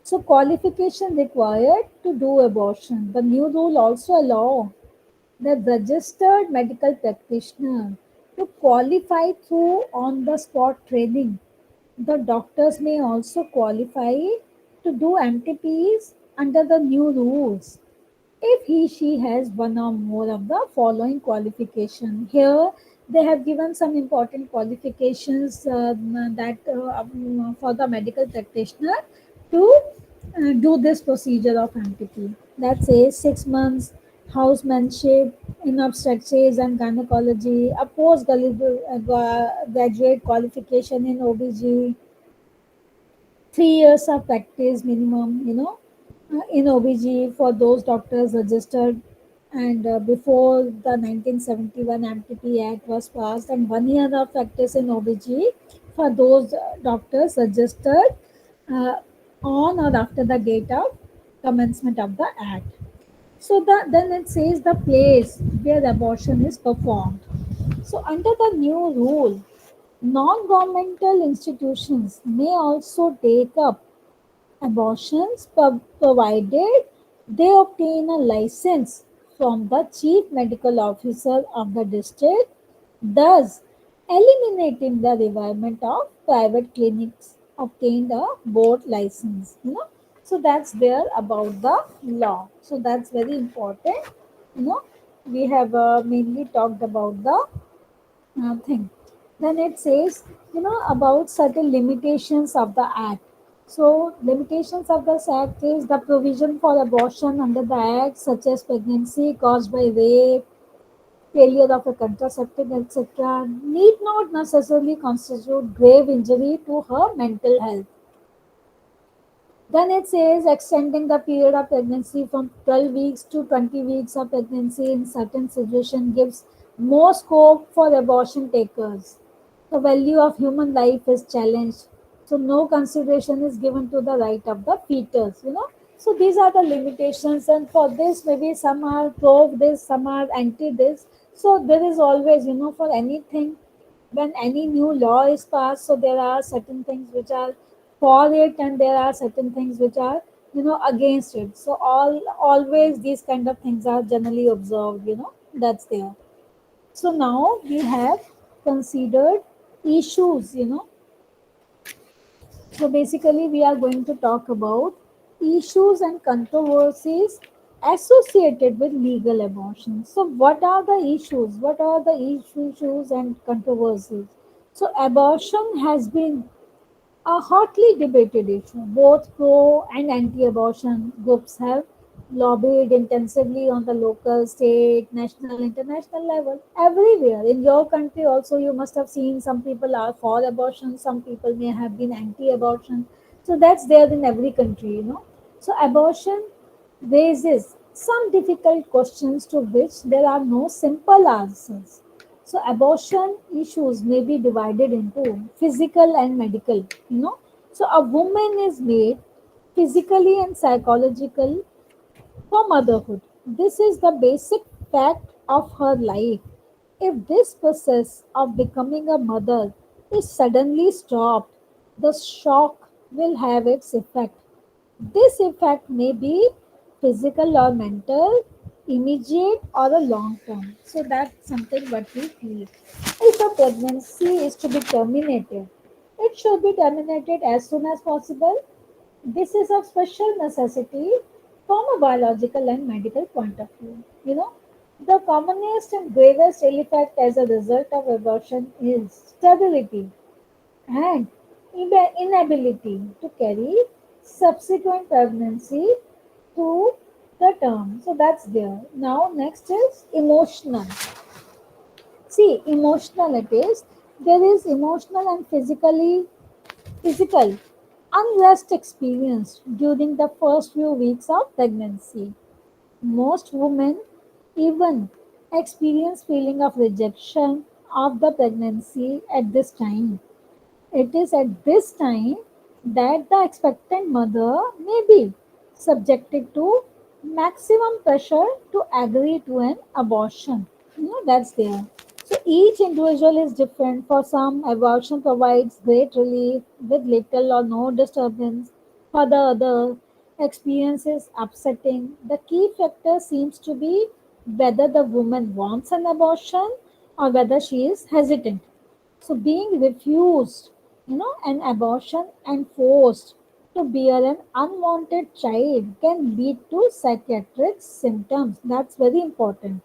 So qualification required to do abortion. The new rule also allow the registered medical practitioner to qualify through on-the-spot training. The doctors may also qualify to do MTPs under the new rules if he/she has one or more of the following qualification. Here they have given some important qualifications that for the medical practitioner to do this procedure of MTP. That says 6 months housemanship in obstetrics and gynecology, a post graduate qualification in OBG, 3 years of practice minimum, in OBG for those doctors registered. And before the 1971 MTP Act was passed, and 1 year of practice in OBG for those doctors registered uh, on or after the date of commencement of the Act. So then it says the place where abortion is performed. So under the new rule, non-governmental institutions may also take up abortions provided they obtain a license from the chief medical officer of the district, thus eliminating the requirement of private clinics obtained a board license. So that's there about the law. So that's very important. You know, we have mainly talked about the thing. Then it says, about certain limitations of the act. So limitations of this act is the provision for abortion under the act, such as pregnancy caused by rape, failure of a contraceptive, etc., need not necessarily constitute grave injury to her mental health. Then it says extending the period of pregnancy from 12 weeks to 20 weeks of pregnancy in certain situations gives more scope for abortion takers. The value of human life is challenged. So no consideration is given to the right of the fetus. So these are the limitations, and for this maybe some are pro this, some are anti this. So there is always, for anything, when any new law is passed, so there are certain things which are for it, and there are certain things which are, against it. So always these kind of things are generally observed. That's there. So now we have considered issues. So basically we are going to talk about issues and controversies associated with legal abortion. So what are the issues? What are the issues and controversies? So abortion has been a hotly debated issue. Both pro and anti abortion groups have lobbied intensively on the local, state, national, international level. Everywhere. In your country, also, you must have seen some people are for abortion, some people may have been anti abortion. So that's there in every country. So, abortion raises some difficult questions to which there are no simple answers. So abortion issues may be divided into physical and medical. So a woman is made physically and psychological for motherhood. This is the basic fact of her life. If this process of becoming a mother is suddenly stopped, the shock will have its effect. This effect may be physical or mental, immediate or a long term. So that's something what we feel. If a pregnancy is to be terminated, it should be terminated as soon as possible. This is of special necessity from a biological and medical point of view. The commonest and gravest ill effect as a result of abortion is sterility and inability to carry subsequent pregnancy to the term. So that's there. Now next is emotional. See, emotional it is. There is emotional and physical unrest experienced during the first few weeks of pregnancy. Most women even experience feeling of rejection of the pregnancy at this time. It is at this time that the expectant mother may be subjected to maximum pressure to agree to an abortion. That's there. So each individual is different. For some, abortion provides great relief with little or no disturbance. For the other, experience is upsetting. The key factor seems to be whether the woman wants an abortion or whether she is hesitant. So being refused, an abortion and forced to bear an unwanted child can lead to psychiatric symptoms. That's very important.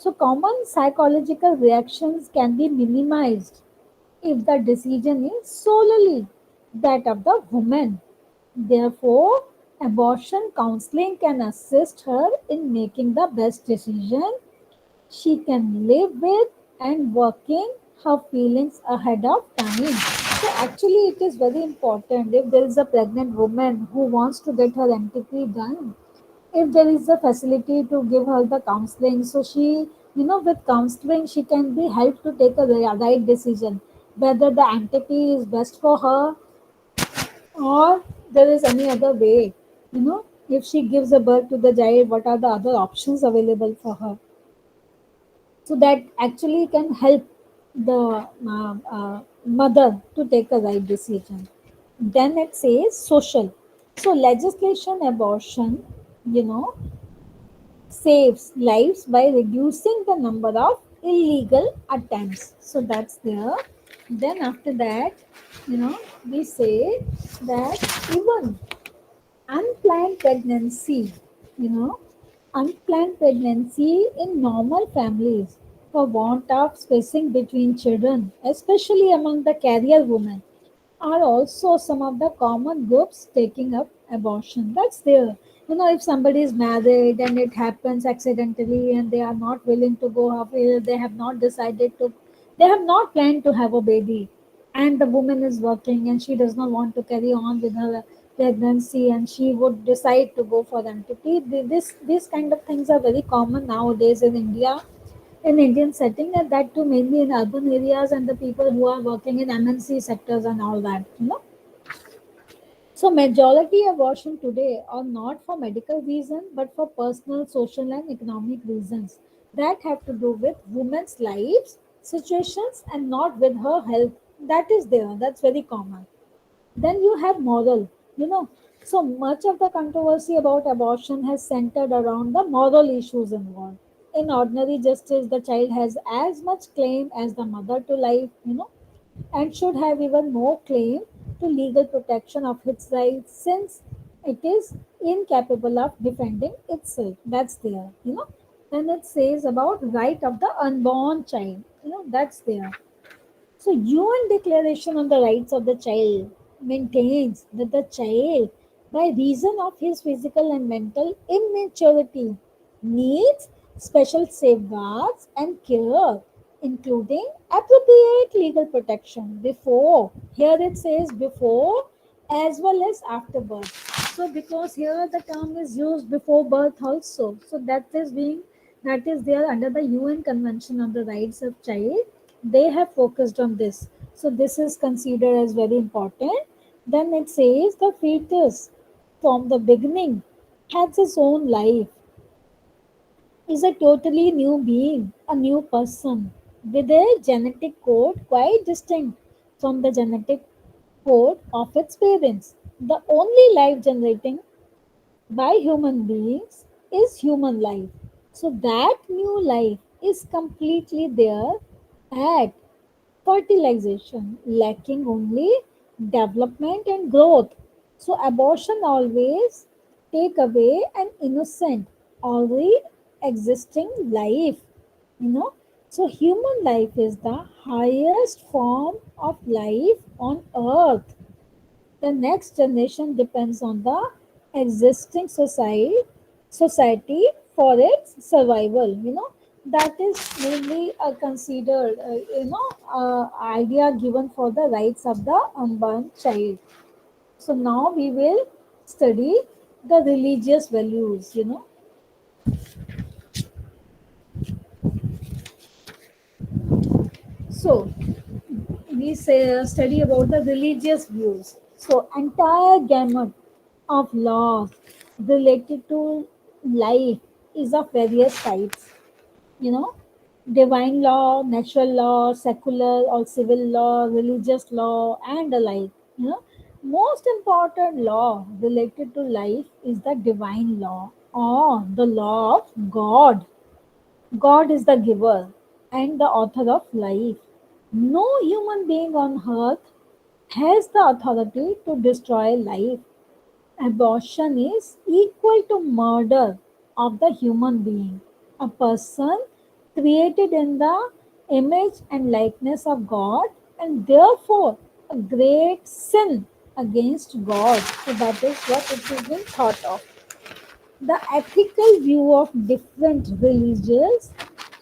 So common psychological reactions can be minimized if the decision is solely that of the woman. Therefore, abortion counseling can assist her in making the best decision she can live with and working her feelings ahead of time. So Actually, it is very important if there is a pregnant woman who wants to get her MTP done. If there is a facility to give her the counseling, so she, with counseling, she can be helped to take a right decision whether the MTP is best for her or there is any other way. If she gives a birth to the child, what are the other options available for her? So that actually can help the mother to take a right decision. Then it says social. So legislation abortion, you know, saves lives by reducing the number of illegal attempts. So that's there. Then after that, we say that even unplanned pregnancy, you know, unplanned pregnancy in normal families for want of spacing between children, especially among the carrier women, are also some of the common groups taking up abortion. That's there. If somebody is married and it happens accidentally and they are not willing to go away, they have not planned to have a baby, and the woman is working and she does not want to carry on with her pregnancy and she would decide to go for MTP. These kind of things are very common nowadays in India, in Indian setting, and that too mainly in urban areas and the people who are working in MNC sectors and all that. So majority abortion today are not for medical reason but for personal, social and economic reasons that have to do with women's lives, situations and not with her health. That is there. That's very common. Then you have moral, you know. So much of the controversy about abortion has centered around the moral issues involved. In ordinary justice, the child has as much claim as the mother to life, and should have even more claim to legal protection of its rights since it is incapable of defending itself. That's there. Then it says about right of the unborn child, that's there. So, UN Declaration on the Rights of the Child maintains that the child, by reason of his physical and mental immaturity, needs special safeguards and care, including appropriate legal protection before. Here it says before as well as after birth. So, because here the term is used before birth also, so that is there under the UN Convention on the Rights of Child. They have focused on this, so this is considered as very important. Then it says the fetus from the beginning has its own life, is a totally new being, a new person with a genetic code quite distinct from the genetic code of its parents. The only life generating by human beings is human life. So that new life is completely there at fertilization, lacking only development and growth. So abortion always take away an innocent, already existing life. You know, so human life is the highest form of life on earth. The next generation depends on the existing society for its survival. That is mainly a considered idea given for the rights of the unborn child. So now we will study the religious values. So we say study about the religious views. So entire gamut of laws related to life is of various types. You know, divine law, natural law, secular or civil law, religious law, and alike. Most important law related to life is the divine law or the law of God. God is the giver and the author of life. No human being on earth has the authority to destroy life. Abortion is equal to murder of the human being, a person created in the image and likeness of God, and therefore a great sin against God. So that is what it is being thought of. The ethical view of different religions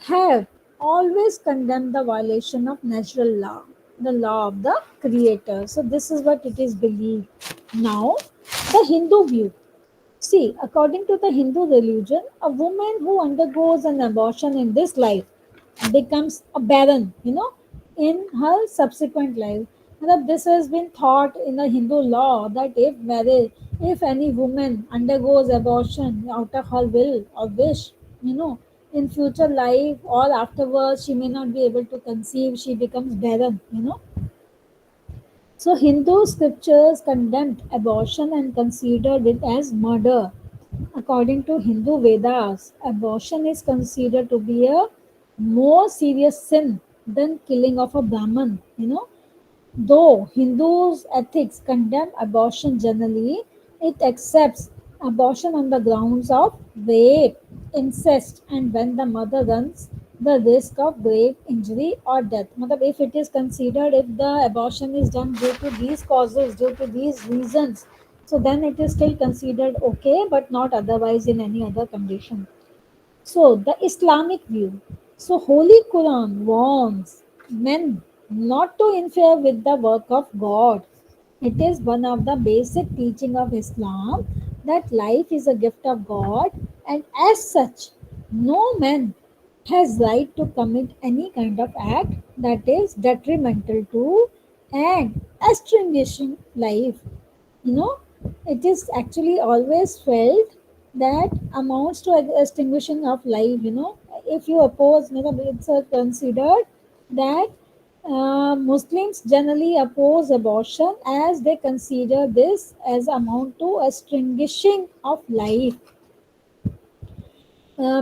have always condemned the violation of natural law. the law of the creator. So this is what it is believed. Now, the Hindu view. See, according to the Hindu religion, a woman who undergoes an abortion in this life becomes a barren, in her subsequent life. This has been thought in the Hindu law that if any woman undergoes abortion out of her will or wish, in future life or afterwards, she may not be able to conceive, she becomes barren. So Hindu scriptures condemned abortion and considered it as murder. According to Hindu Vedas, abortion is considered to be a more serious sin than killing of a Brahman. Though Hindus' ethics condemn abortion generally, it accepts abortion on the grounds of rape, incest, and when the mother runs the risk of grave injury or death. Matlab, if it is considered, if the abortion is done due to these causes, due to these reasons, so then it is still considered okay, but not otherwise in any other condition. So the Islamic view. So Holy Quran warns men not to interfere with the work of God. It is one of the basic teaching of Islam that life is a gift of God, and as such, no man has right to commit any kind of act that is detrimental to and extinguishing life. you know it is actually always felt that amounts to extinguishing of life. If you oppose, it's considered that Muslims generally oppose abortion as they consider this as amount to extinguishing of life.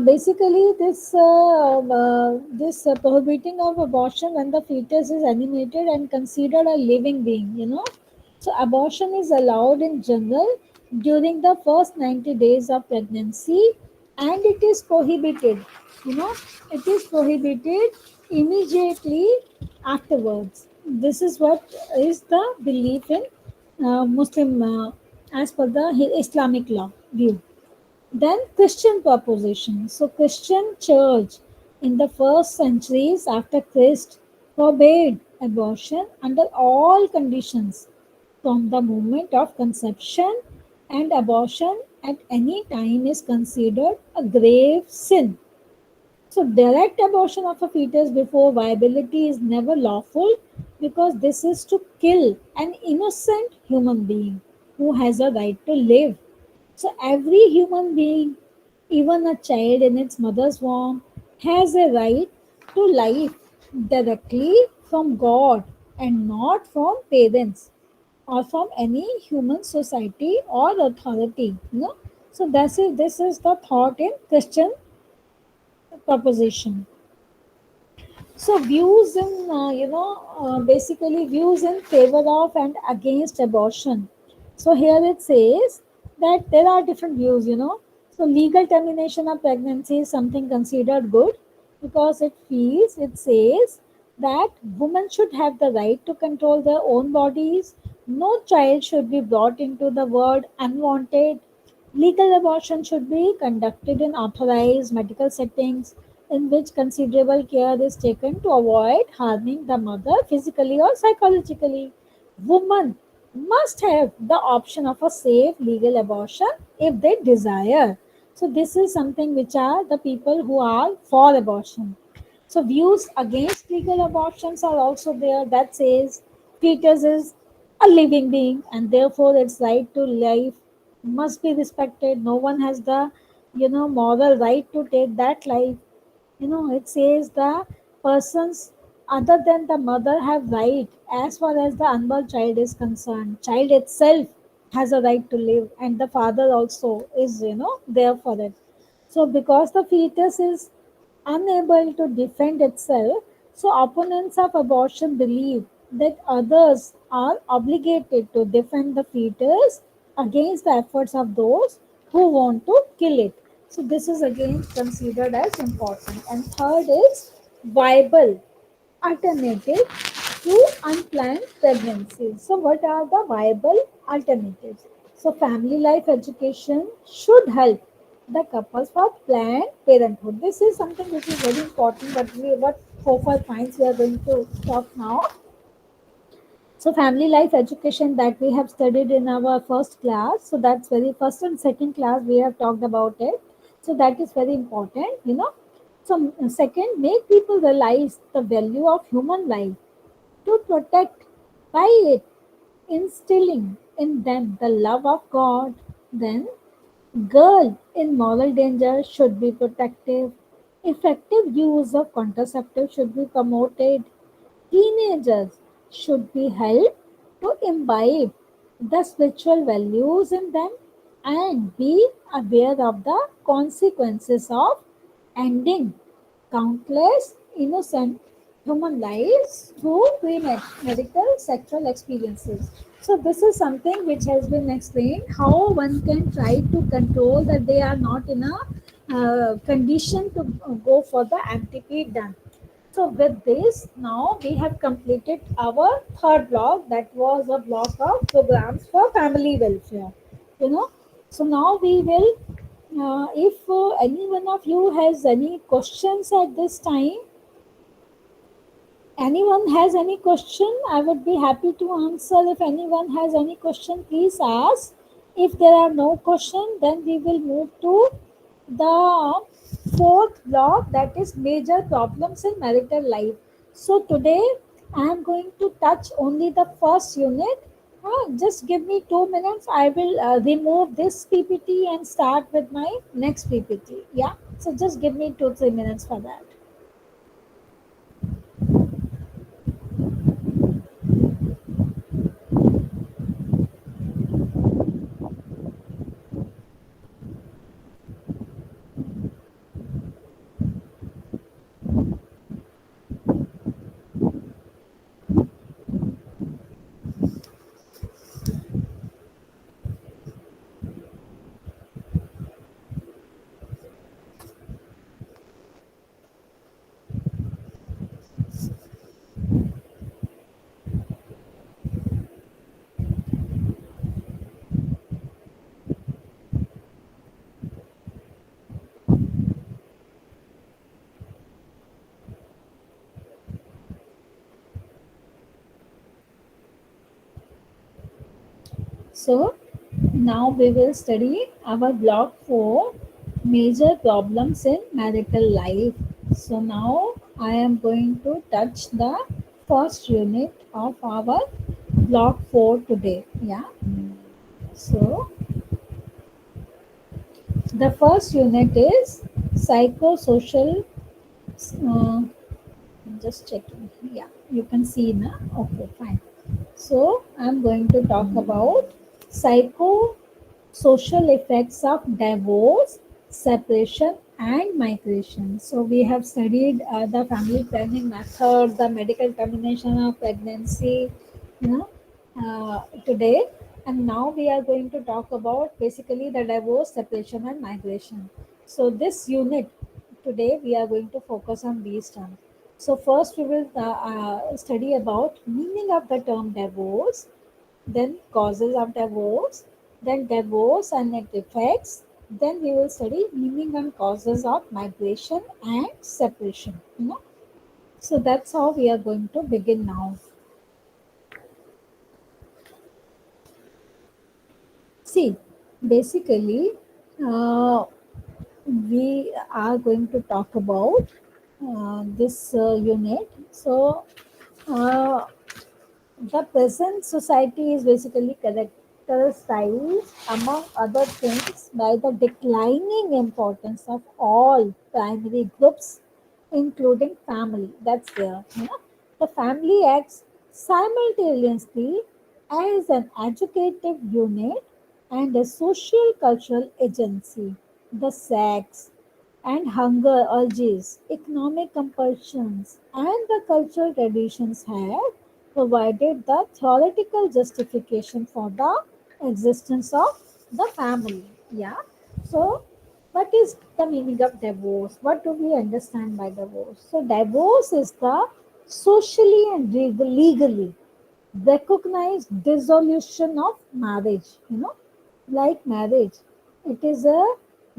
Basically, this prohibiting of abortion when the fetus is animated and considered a living being. So abortion is allowed in general during the first 90 days of pregnancy, and it is prohibited. You know, it is prohibited immediately afterwards. This is what is the belief in Muslim, as per the Islamic law view. Then Christian proposition. So Christian church in the first centuries after Christ forbade abortion under all conditions from the moment of conception, and abortion at any time is considered a grave sin. So direct abortion of a fetus before viability is never lawful because this is to kill an innocent human being who has a right to live. So every human being, even a child in its mother's womb, has a right to life directly from God and not from parents or from any human society or authority. So this is the thought in Christian proposition. So views in basically views in favor of and against abortion. So here it says that there are different views. So legal termination of pregnancy is something considered good because it says that women should have the right to control their own bodies. No child should be brought into the world unwanted. Legal abortion should be conducted in authorized medical settings in which considerable care is taken to avoid harming the mother physically or psychologically. Women must have the option of a safe legal abortion if they desire. So this is something which are the people who are for abortion. So views against legal abortions are also there that says fetus is a living being and therefore its right to life must be respected. No one has the moral right to take that life. It says the persons other than the mother have right as far as the unborn child is concerned. Child itself has a right to live, and the father also is there for it. So because the fetus is unable to defend itself, so opponents of abortion believe that others are obligated to defend the fetus against the efforts of those who want to kill it. So this is again considered as important. And third is viable alternative to unplanned pregnancies. So, what are the viable alternatives? So, family life education should help the couples for planned parenthood. This is something which is very important. What 4 5 points we are going to talk now. So family life education that we have studied in our first class. So that's very first and second class we have talked about it. So that is very important, you know. So second, make people realize the value of human life to protect by it, instilling in them the love of God. Then girl in moral danger should be protective. Effective use of contraceptive should be promoted. Teenagers should be helped to imbibe the spiritual values in them and be aware of the consequences of ending countless innocent human lives through premarital sexual experiences. So, this is something which has been explained how one can try to control that they are not in a condition to go for the MTP done. So with this, now we have completed our third block. That was a block of programs for family welfare. You know, so now we will, if any one of you has any questions at this time, anyone has any question, I would be happy to answer. If anyone has any question, please ask. If there are no question, then we will move to the fourth block, that is major problems in marital life. So today I am going to touch only the first unit. Just give me 2 minutes. I will remove this PPT and start with my next PPT. Yeah. So just give me 2 3 minutes for that. So now we will study our block 4, major problems in marital life. So now I am going to touch the first unit of our block 4 today. Yeah. So the first unit is psychosocial. Uh, just checking. Yeah, you can see now. Okay, fine. So I'm going to talk about psycho social effects of divorce, separation, and migration. So we have studied the family planning method, the medical termination of pregnancy, you know, today, and now we are going to talk about basically the divorce, separation, and migration. So this unit today we are going to focus on these terms. So first we will study about meaning of the term divorce, then causes of divorce, then divorce and its effects, then we will study meaning and causes of migration and separation. You know, so that's how we are going to begin now. See, basically, uh, we are going to talk about this unit. So, uh, the present society is basically characterized, among other things, by the declining importance of all primary groups, including family. That's there. You know? The family acts simultaneously as an educative unit and a social cultural agency. The sex and hunger urges, economic compulsions, and the cultural traditions have provided the theoretical justification for the existence of the family. Yeah. So, what is the meaning of divorce? What do we understand by divorce? So, divorce is the socially and legally recognized dissolution of marriage. You know, like marriage, it is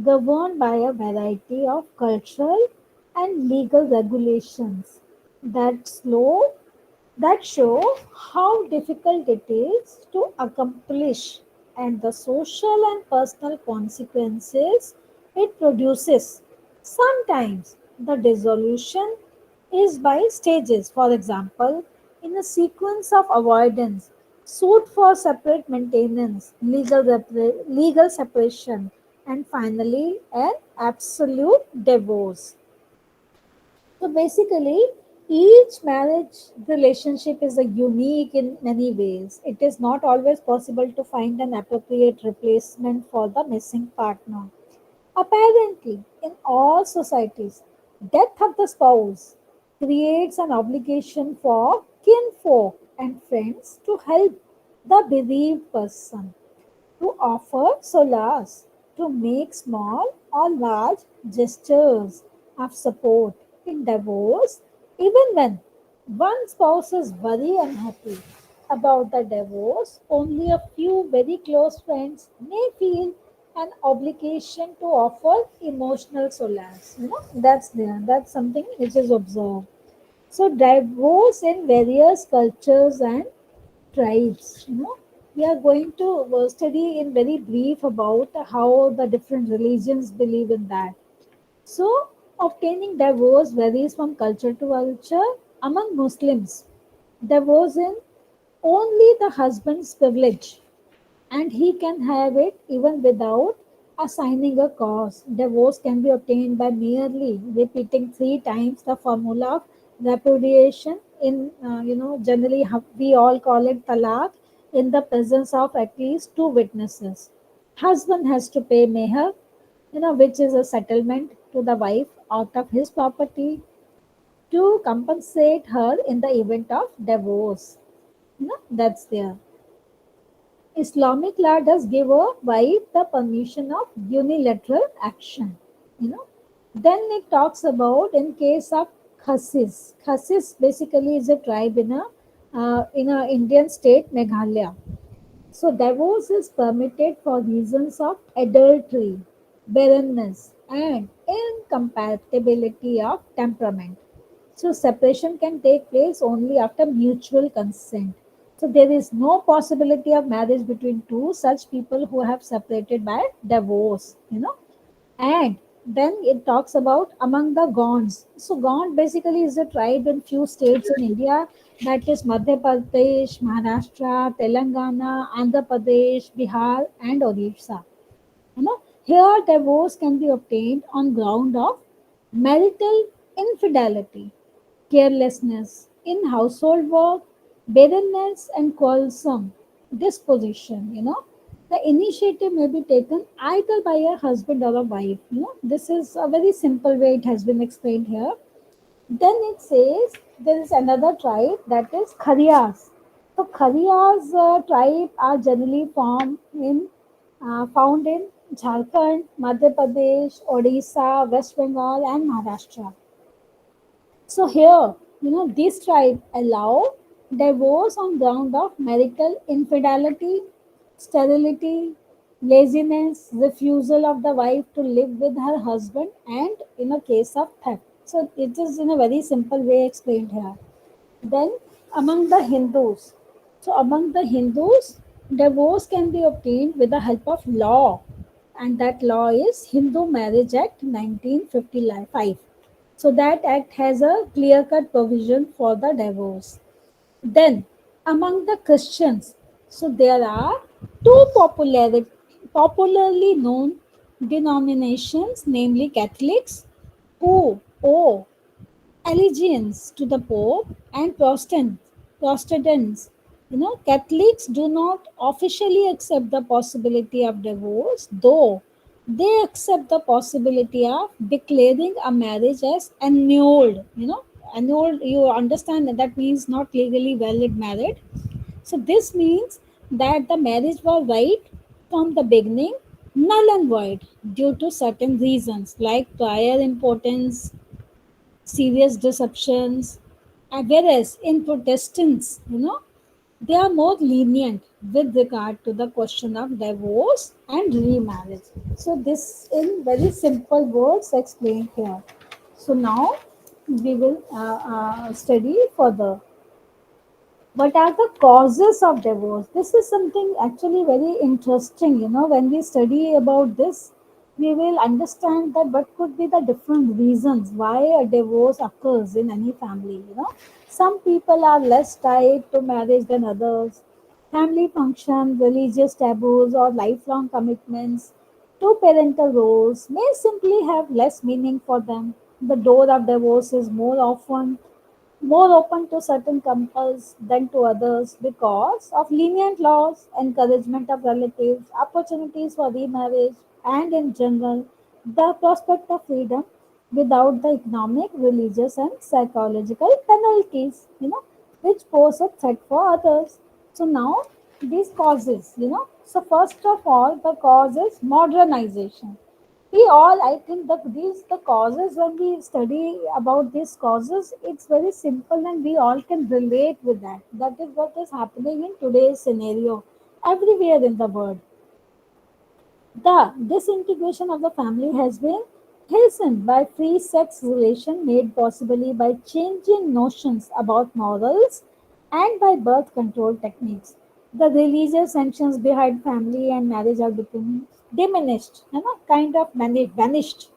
governed by a variety of cultural and legal regulations that slow that show how difficult it is to accomplish and the social and personal consequences it produces. Sometimes the dissolution is by stages. For example, in a sequence of avoidance, suit for separate maintenance, legal separation, and finally an absolute divorce. So basically, each marriage relationship is a unique in many ways. It is not always possible to find an appropriate replacement for the missing partner. Apparently, in all societies, death of the spouse creates an obligation for kinfolk and friends to help the bereaved person, to offer solace, to make small or large gestures of support in divorce, even when one spouse is very unhappy about the divorce, only a few very close friends may feel an obligation to offer emotional solace. That's there. That's something which is observed. So divorce in various cultures and tribes. We are going to study in very brief about how the different religions believe in that. So, obtaining divorce varies from culture to culture. Among Muslims, divorce is only the husband's privilege and he can have it even without assigning a cause. Divorce can be obtained by merely repeating three times the formula of repudiation. Generally we all call it talaq in the presence of at least two witnesses. Husband has to pay meher, which is a settlement to the wife out of his property to compensate her in the event of divorce. That's there. Islamic law does give a wife the permission of unilateral action. You know. Then it talks about in case of Khasis. Khasis basically is a tribe in a Indian state Meghalaya. So divorce is permitted for reasons of adultery, barrenness, and incompatibility of temperament. So separation can take place only after mutual consent. So there is no possibility of marriage between two such people who have separated by divorce. And then it talks about among the Gonds. So Gond basically is a tribe in few states in India, that is Madhya Pradesh, Maharashtra, Telangana, Andhra Pradesh, Bihar, and Odisha. Here divorce can be obtained on ground of marital infidelity, carelessness in household work, barrenness, and quarrelsome disposition. The initiative may be taken either by a husband or a wife. This is a very simple way it has been explained here. Then it says there is another tribe, that is Khariyas. So Khariyas tribe are generally found in Jharkhand, Madhya Pradesh, Odisha, West Bengal, and Maharashtra. So here, this tribe allow divorce on ground of marital infidelity, sterility, laziness, refusal of the wife to live with her husband, and in a case of theft. So it is in a very simple way explained here. Then among the Hindus, divorce can be obtained with the help of law, and that law is Hindu Marriage Act 1955. So that act has a clear-cut provision for the divorce. Then among the Christians, so there are two popularly known denominations, namely Catholics, who owe allegiance to the Pope, and Protestants. Catholics do not officially accept the possibility of divorce, though they accept the possibility of declaring a marriage as annulled. Annulled, you understand that means not legally valid married. So this means that the marriage was right from the beginning, null and void due to certain reasons like prior importance, serious deceptions. Whereas in Protestants, they are more lenient with regard to the question of divorce and remarriage. So this in very simple words explained here. So now we will study further. What are the causes of divorce? This is something actually very interesting. When we study about this, we will understand that what could be the different reasons why a divorce occurs in any family. Some people are less tied to marriage than others. Family function, religious taboos, or lifelong commitments to parental roles may simply have less meaning for them. The door of divorce is more open to certain couples than to others because of lenient laws, encouragement of relatives, opportunities for remarriage, and in general, the prospect of freedom without the economic, religious, and psychological penalties, which pose a threat for others. So now these causes, so first of all, the cause is modernization. We all, I think that these the causes, when we study about these causes, it's very simple and we all can relate with that. That is what is happening in today's scenario everywhere in the world. The disintegration of the family has been hastened by free sex relation made possibly by changing notions about morals and by birth control techniques. The religious sanctions behind family and marriage are becoming diminished, kind of vanished,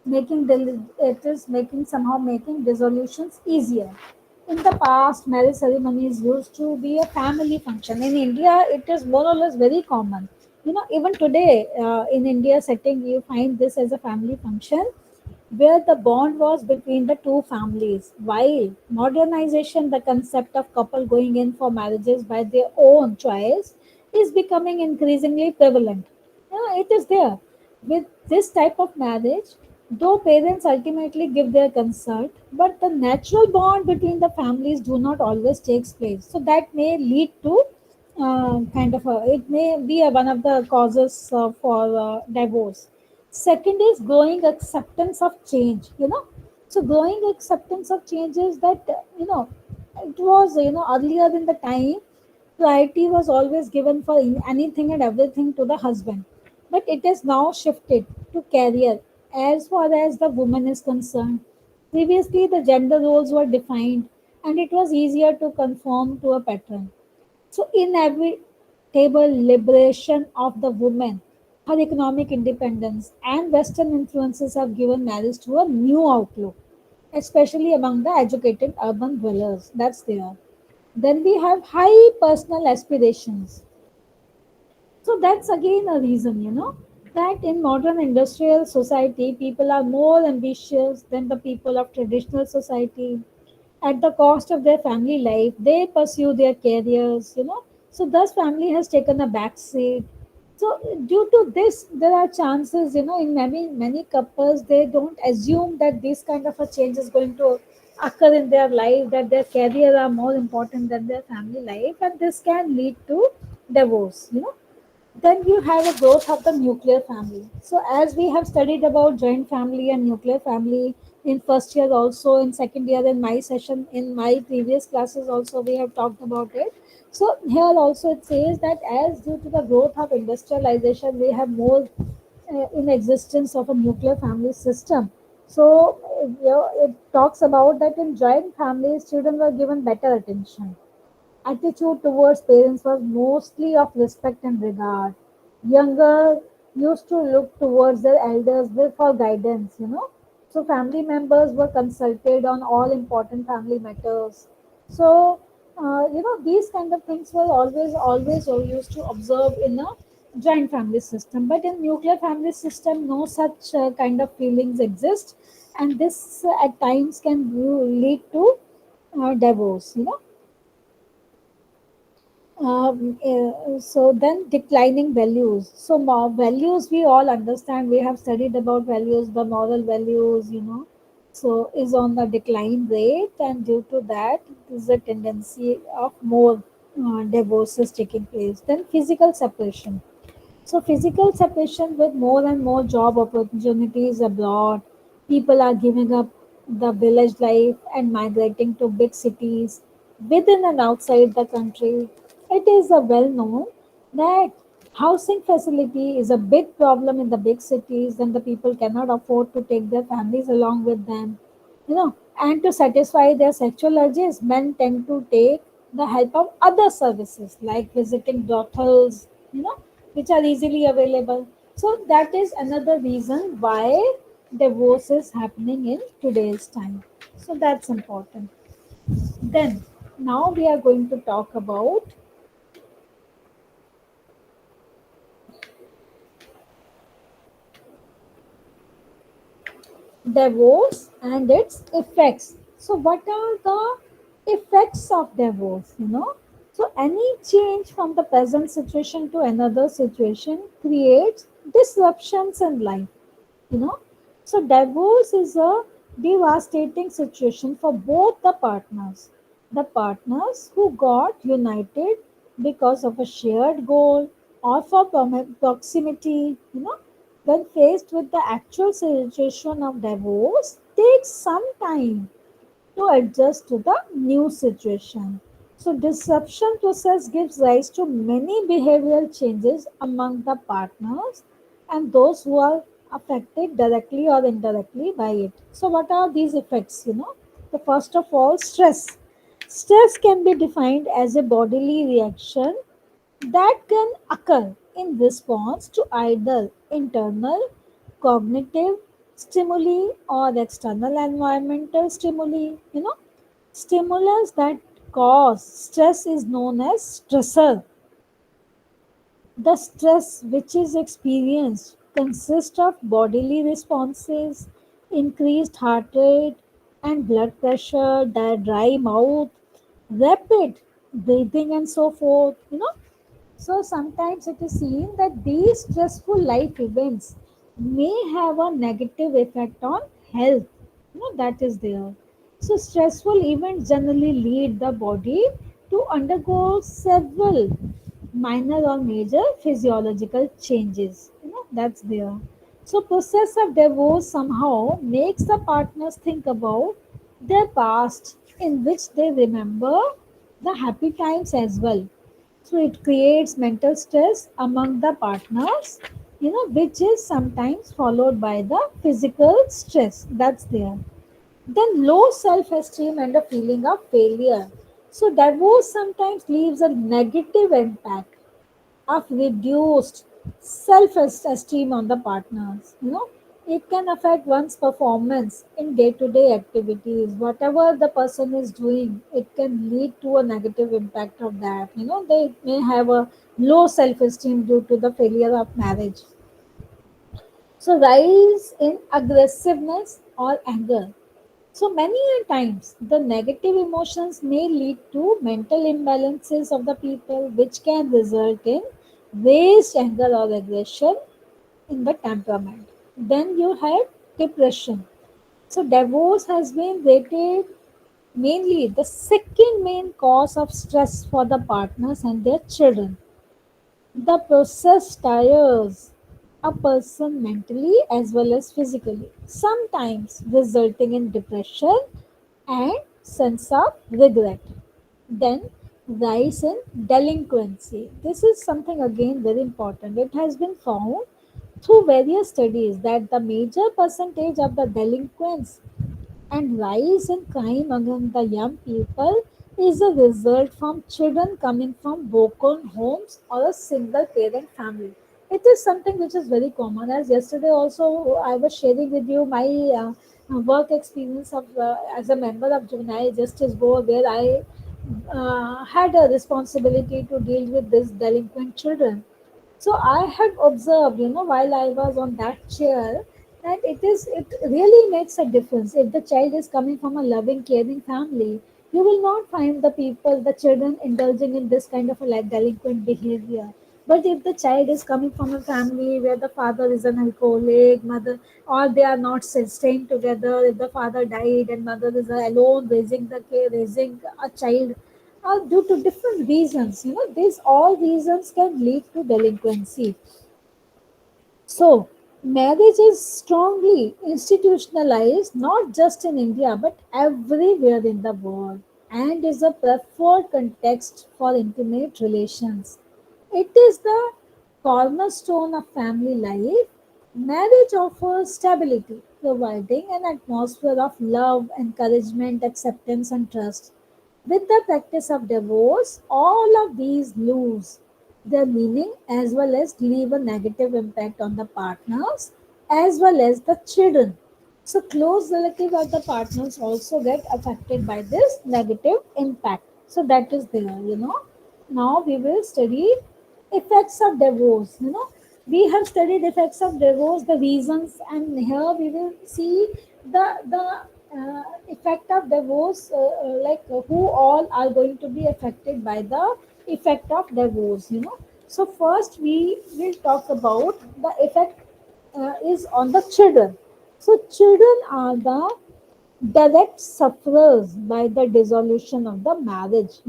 it is making somehow making resolutions easier. In the past, marriage ceremonies used to be a family function. In India, it is more or less very common. Even today, in India setting, you find this as a family function where the bond was between the two families. While modernization, the concept of couple going in for marriages by their own choice, is becoming increasingly prevalent. It is there. With this type of marriage, though parents ultimately give their consent, but the natural bond between the families do not always takes place. So that may lead to it may be one of the causes for divorce. Second is growing acceptance of change. So growing acceptance of change is that it was earlier in the time priority was always given for anything and everything to the husband, but it is now shifted to career as far as the woman is concerned. Previously, the gender roles were defined, and it was easier to conform to a pattern. So, inevitable liberation of the woman, her economic independence, and Western influences have given marriage to a new outlook, especially among the educated urban dwellers. That's there. Then we have high personal aspirations. So that's again a reason, that in modern industrial society, people are more ambitious than the people of traditional society. At the cost of their family life, they pursue their careers, So thus, family has taken a back seat. So due to this, there are chances, in many couples, they don't assume that this kind of a change is going to occur in their life, that their career are more important than their family life, and this can lead to divorce. Then you have a growth of the nuclear family. So as we have studied about joint family and nuclear family in first year, also in second year, in my session, in my previous classes also we have talked about it. So here also it says that as due to the growth of industrialization, we have more in existence of a nuclear family system. So it talks about that in joint families, children were given better attention. Attitude towards parents was mostly of respect and regard. Younger used to look towards their elders for guidance. So family members were consulted on all important family matters. So these kind of things were always used to observe in a joint family system. But in nuclear family system, no such kind of feelings exist, and this at times can lead to divorce. So then declining values. So values we all understand. We have studied about values, the moral values, So is on the decline rate, and due to that, there's a tendency of more divorces taking place. Then physical separation. So physical separation with more and more job opportunities abroad, people are giving up the village life and migrating to big cities within and outside the country. It is a well known that housing facility is a big problem in the big cities, and the people cannot afford to take their families along with them. And to satisfy their sexual urges, men tend to take the help of other services like visiting brothels, which are easily available. So that is another reason why divorce is happening in today's time. So that's important. Then now we are going to talk about divorce and its effects. So, what are the effects of divorce? So any change from the present situation to another situation creates disruptions in life. you know so divorce is a devastating situation for both the partners who got united because of a shared goal or for proximity. When faced with the actual situation of divorce, takes some time to adjust to the new situation. So disruption process gives rise to many behavioral changes among the partners and those who are affected directly or indirectly by it. So what are these effects? The first of all, stress. Stress can be defined as a bodily reaction that can occur in response to either internal cognitive stimuli or external environmental stimuli. Stimulus that cause stress is known as stressor. The stress which is experienced consists of bodily responses, increased heart rate and blood pressure, dry mouth, rapid breathing, and so forth. So sometimes it is seen that these stressful life events may have a negative effect on health. That is there. So stressful events generally lead the body to undergo several minor or major physiological changes. That's there. So process of divorce somehow makes the partners think about their past in which they remember the happy times as well. So it creates mental stress among the partners, which is sometimes followed by the physical stress. That's there. Then low self-esteem and a feeling of failure. So divorce sometimes leaves a negative impact of reduced self-esteem on the partners. It can affect one's performance in day-to-day activities. Whatever the person is doing, it can lead to a negative impact of that. They may have a low self-esteem due to the failure of marriage. So rise in aggressiveness or anger. So many a times, the negative emotions may lead to mental imbalances of the people, which can result in raised anger or aggression in the temperament. Then you have depression. So divorce has been rated mainly the second main cause of stress for the partners and their children. The process tires a person mentally as well as physically, sometimes resulting in depression and sense of regret. Then rise in delinquency. This is something again very important. It has been found through various studies that the major percentage of the delinquents and rise in crime among the young people is a result from children coming from broken homes or a single parent family. It is something which is very common. As yesterday also, I was sharing with you my work experience of as a member of Juvenile Justice Board, where I had a responsibility to deal with these delinquent children. So I had observed, while I was on that chair, that it really makes a difference. If the child is coming from a loving, caring family, you will not find the children indulging in this kind of a like delinquent behavior. But if the child is coming from a family where the father is an alcoholic, mother, or they are not staying together, if the father died and mother is alone raising a child, due to different reasons. These all reasons can lead to delinquency. So, marriage is strongly institutionalized not just in India but everywhere in the world and is a preferred context for intimate relations. It is the cornerstone of family life. Marriage offers stability, providing an atmosphere of love, encouragement, acceptance, and trust. With the practice of divorce, all of these lose their meaning as well as leave a negative impact on the partners as well as the children. So, close relatives of the partners also get affected by this negative impact. So, that is there. Now, we will study effects of divorce. We have studied effects of divorce, the reasons, and here we will see the effect of divorce, who all are going to be affected by the effect of divorce. So first we will talk about the effect is on the children. So children are the direct sufferers by the dissolution of the marriage.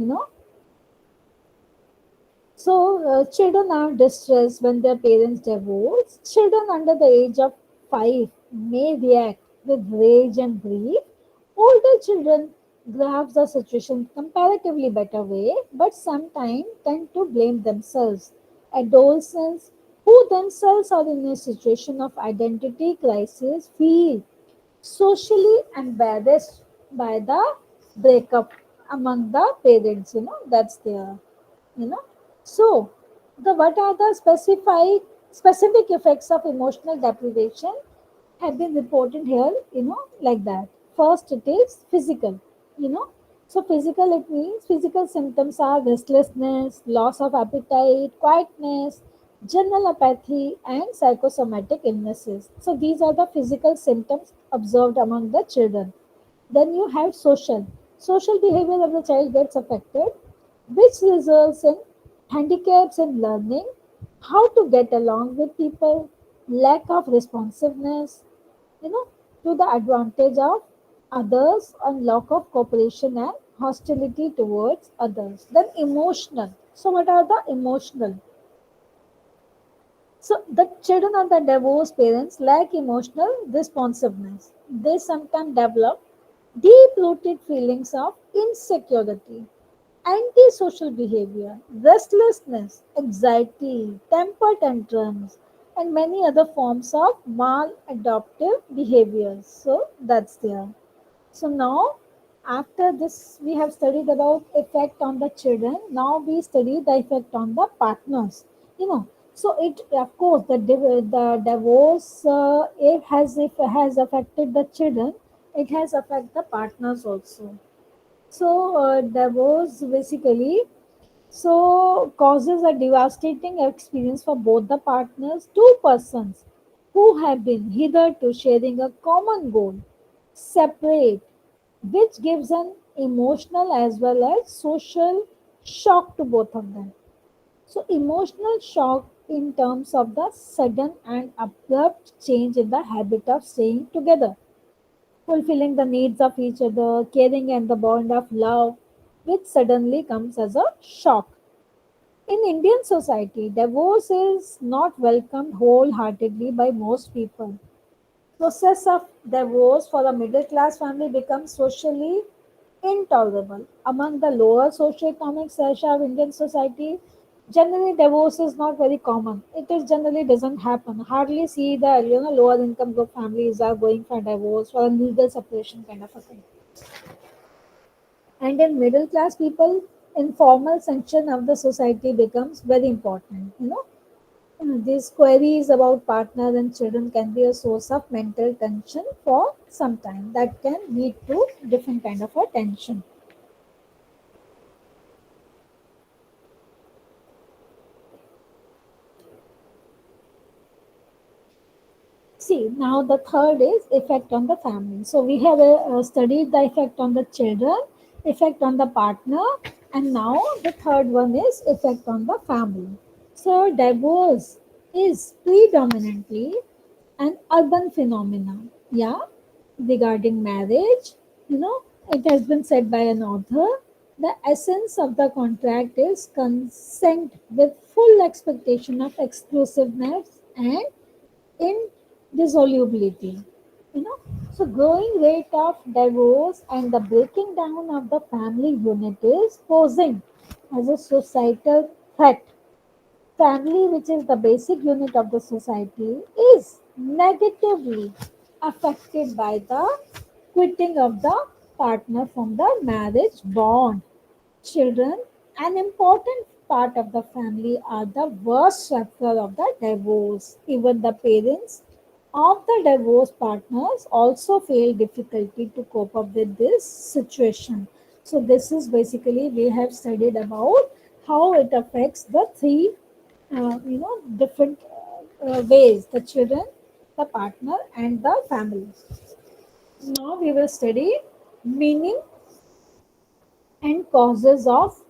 So, children are distressed when their parents divorce. Children under the age of 5 may react with rage and grief. Older children grasp the situation comparatively better way, but sometimes tend to blame themselves. Adolescents who themselves are in a situation of identity crisis feel socially embarrassed by the breakup among the parents. That's there you know so the what are the specific effects of emotional deprivation have been reported here, like that. First, it is physical. So physical, it means physical symptoms are restlessness, loss of appetite, quietness, general apathy, and psychosomatic illnesses. So these are the physical symptoms observed among the children. Then you have social behavior of the child gets affected, which results in handicaps in learning, how to get along with people, lack of responsiveness, you know, to the advantage of others, and lack of cooperation and hostility towards others. Then emotional. So what are the emotional? So the children of the divorced parents lack emotional responsiveness. They sometimes develop deep-rooted feelings of insecurity, antisocial behavior, restlessness, anxiety, temper tantrums, and many other forms of maladaptive behaviors. So that's there. So now, after this, we have studied about effect on the children. Now we study the effect on the partners. You know, so it of course the divorce if it has affected the children, it has affected the partners also. So divorce basically causes a devastating experience for both the partners. Two persons who have been hitherto sharing a common goal separate, which gives an emotional as well as social shock to both of them. So emotional shock in terms of the sudden and abrupt change in the habit of staying together, fulfilling the needs of each other, caring and the bond of love, which suddenly comes as a shock. In Indian society, divorce is not welcomed wholeheartedly by most people. Process of divorce for a middle class family becomes socially intolerable. Among the lower socioeconomic strata of Indian society, generally divorce is not very common. It is generally doesn't happen. Hardly see the lower income group families are going for divorce or a legal separation kind of a thing. And in middle class people, informal sanction of the society becomes very important. These queries about partners and children can be a source of mental tension for some time. That can lead to different kind of a tension. See, now the third is effect on the family. So we have studied the effect on the children, effect on the partner, and now the third one is effect on the family. So divorce is predominantly an urban phenomenon. Yeah, regarding marriage, you know, it has been said by an author. The essence of the contract is consent with full expectation of exclusiveness and indissolubility. So growing rate of divorce and the breaking down of the family unit is posing as a societal threat. Family, which is the basic unit of the society, is negatively affected by the quitting of the partner from the marriage bond. Children, an important part of the family, are the worst sufferer of the divorce. Even the parents of the divorced partners also feel difficulty to cope up with this situation. So this is basically we have studied about how it affects the three, different ways: the children, the partner, and the family. Now we will study meaning and causes of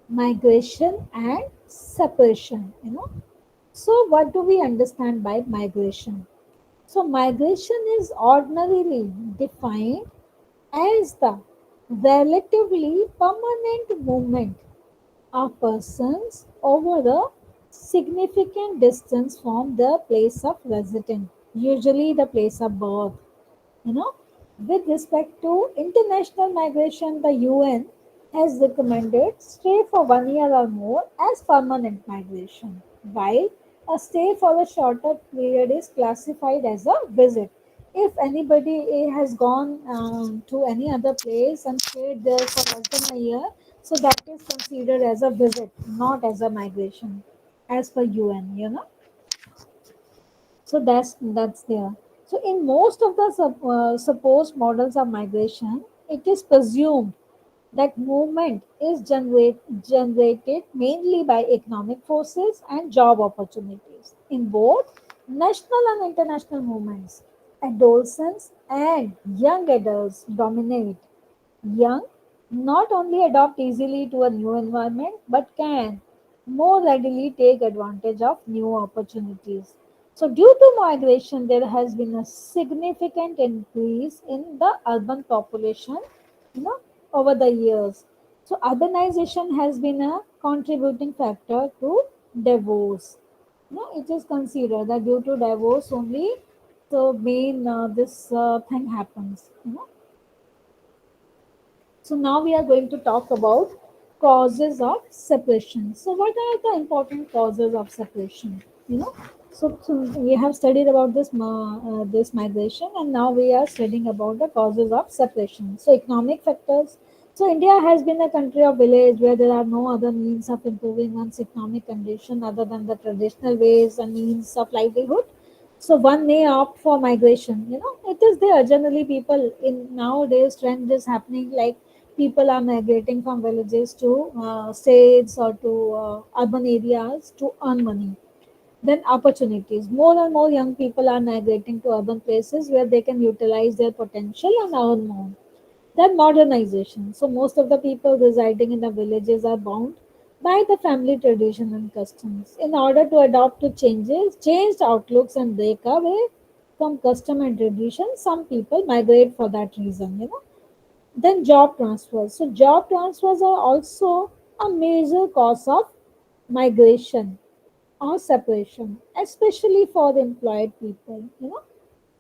migration and separation. So what do we understand by migration? So migration is ordinarily defined as the relatively permanent movement of persons over a significant distance from their place of residence, usually the place of birth. you know, with respect to international migration, the UN has recommended stay for 1 year or more as permanent migration, while a stay for a shorter period is classified as a visit. If anybody has gone to any other place and stayed there for less than a year, so that is considered as a visit, not as a migration, as per UN. So that's there. So in most of the supposed models of migration, it is presumed that movement is generated mainly by economic forces and job opportunities. In both national and international movements, adolescents and young adults dominate. Young not only adapt easily to a new environment but can more readily take advantage of new opportunities. So, due to migration, there has been a significant increase in the urban population, you know, over the years. So, urbanization has been a contributing factor to divorce. It is considered that due to divorce only the main this thing happens. So now we are going to talk about causes of separation. So what are the important causes of separation? So we have studied about this migration, and now we are studying about the causes of separation. So economic factors. So India has been a country of village where there are no other means of improving one's economic condition other than the traditional ways and means of livelihood. So one may opt for migration. It is there. Generally, people in nowadays trend is happening like people are migrating from villages to states or to urban areas to earn money. Then opportunities. More and more young people are migrating to urban places where they can utilize their potential and earn more. Then modernization. So most of the people residing in the villages are bound by the family tradition and customs. In order to adapt to changed outlooks and break away from custom and tradition, some people migrate for that reason. Then job transfers. So job transfers are also a major cause of migration or separation, especially for the employed people.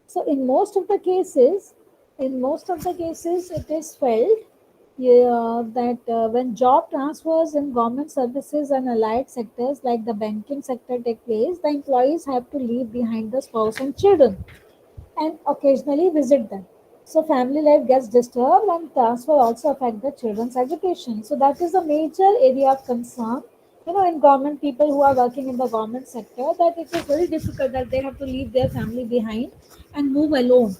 So in most of the cases, it is felt, yeah, that when job transfers in government services and allied sectors like the banking sector take place, the employees have to leave behind the spouse and children and occasionally visit them. So family life gets disturbed and transfer also affect the children's education. So that is a major area of concern. In government, people who are working in the government sector, that it is very difficult that they have to leave their family behind and move alone.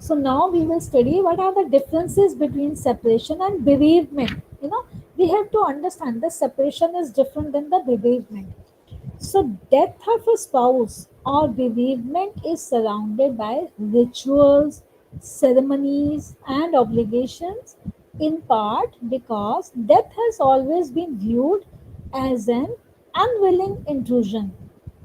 So now we will study what are the differences between separation and bereavement. We have to understand the separation is different than the bereavement. So, death of a spouse or bereavement is surrounded by rituals, ceremonies, and obligations, in part because death has always been viewed as an unwilling intrusion,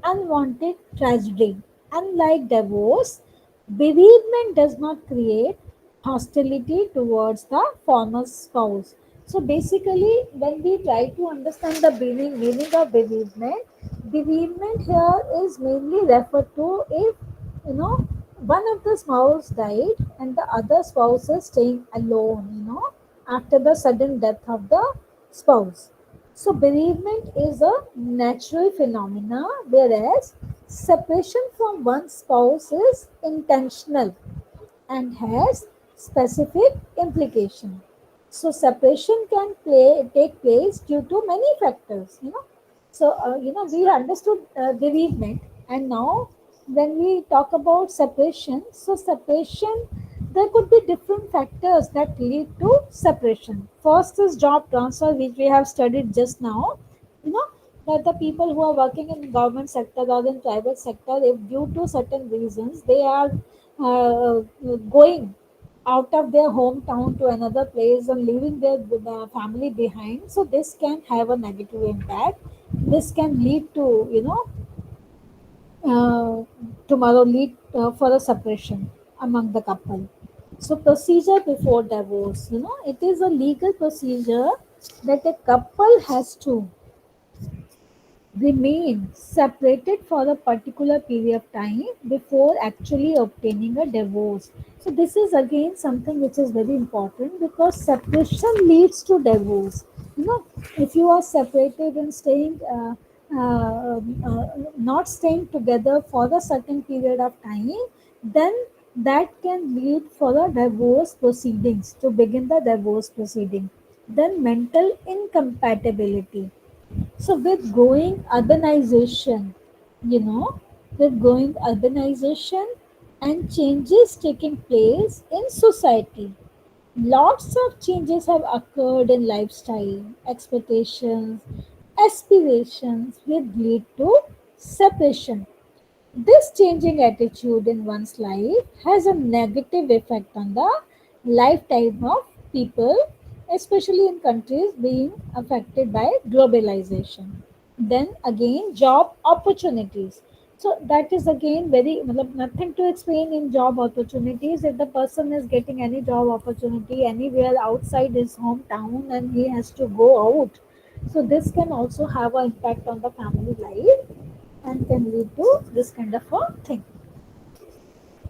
unwanted tragedy. Unlike divorce, bereavement does not create hostility towards the former spouse. So basically, when we try to understand the meaning of bereavement here is mainly referred to if you know one of the spouse died and the other spouse is staying alone, after the sudden death of the spouse. So bereavement is a natural phenomena, whereas separation from one spouse is intentional and has specific implication. So separation can take place due to many factors. So we understood bereavement, and now when we talk about separation, so separation, there could be different factors that lead to separation. First is job transfer, which we have studied just now. You know that the people who are working in government sector or in private sector, if due to certain reasons they are going out of their hometown to another place and leaving their family behind, so this can have a negative impact. This can lead to, uh, tomorrow lead for a separation among the couple. So procedure before divorce, it is a legal procedure that a couple has to remain separated for a particular period of time before actually obtaining a divorce. So this is again something which is very important, because separation leads to divorce. If you are separated and staying, not staying together for a certain period of time, then that can lead for a divorce proceedings, to begin the divorce proceeding. Then mental incompatibility. So you know, with growing urbanization and changes taking place in society, lots of changes have occurred in lifestyle, expectations, aspirations, which lead to separation. This changing attitude in one's life has a negative effect on the lifetime of people, especially in countries being affected by globalization. Then again, job opportunities. So that is again very, nothing to explain in job opportunities. If the person is getting any job opportunity anywhere outside his hometown and he has to go out, so this can also have an impact on the family life and can lead to this kind of a thing.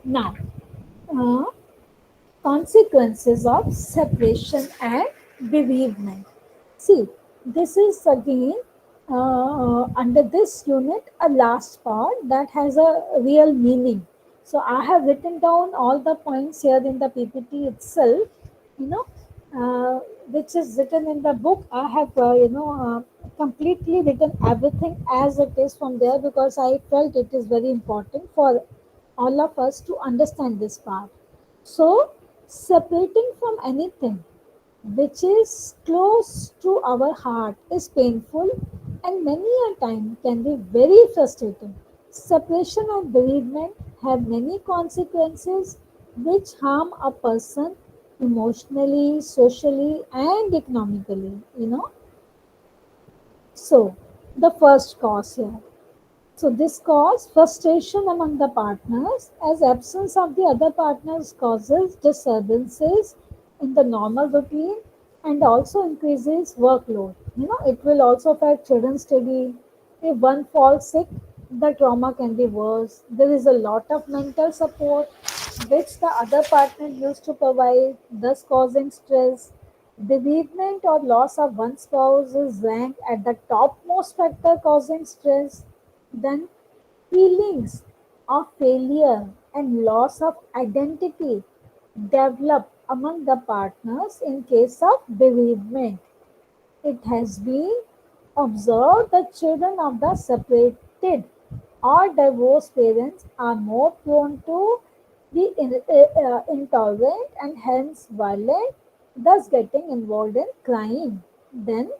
Now, uh, consequences of separation and bereavement. See, this is again under this unit a last part that has a real meaning. So I have written down all the points here in the PPT itself, you know, which is written in the book. I have, completely written everything as it is from there, because I felt it is very important for all of us to understand this part. So, separating from anything which is close to our heart is painful and many a time can be very frustrating. Separation and bereavement have many consequences which harm a person emotionally, socially, and economically. So, the first cause here. So this causes frustration among the partners, as absence of the other partners causes disturbances in the normal routine and also increases workload. It will also affect children's study. If one falls sick, the trauma can be worse. There is a lot of mental support which the other partner used to provide, thus causing stress. Bereavement or loss of one spouse is ranked at the topmost factor causing stress. Then feelings of failure and loss of identity develop among the partners in case of bereavement. It has been observed that children of the separated or divorced parents are more prone to be intolerant and hence violent, thus getting involved in crime. Then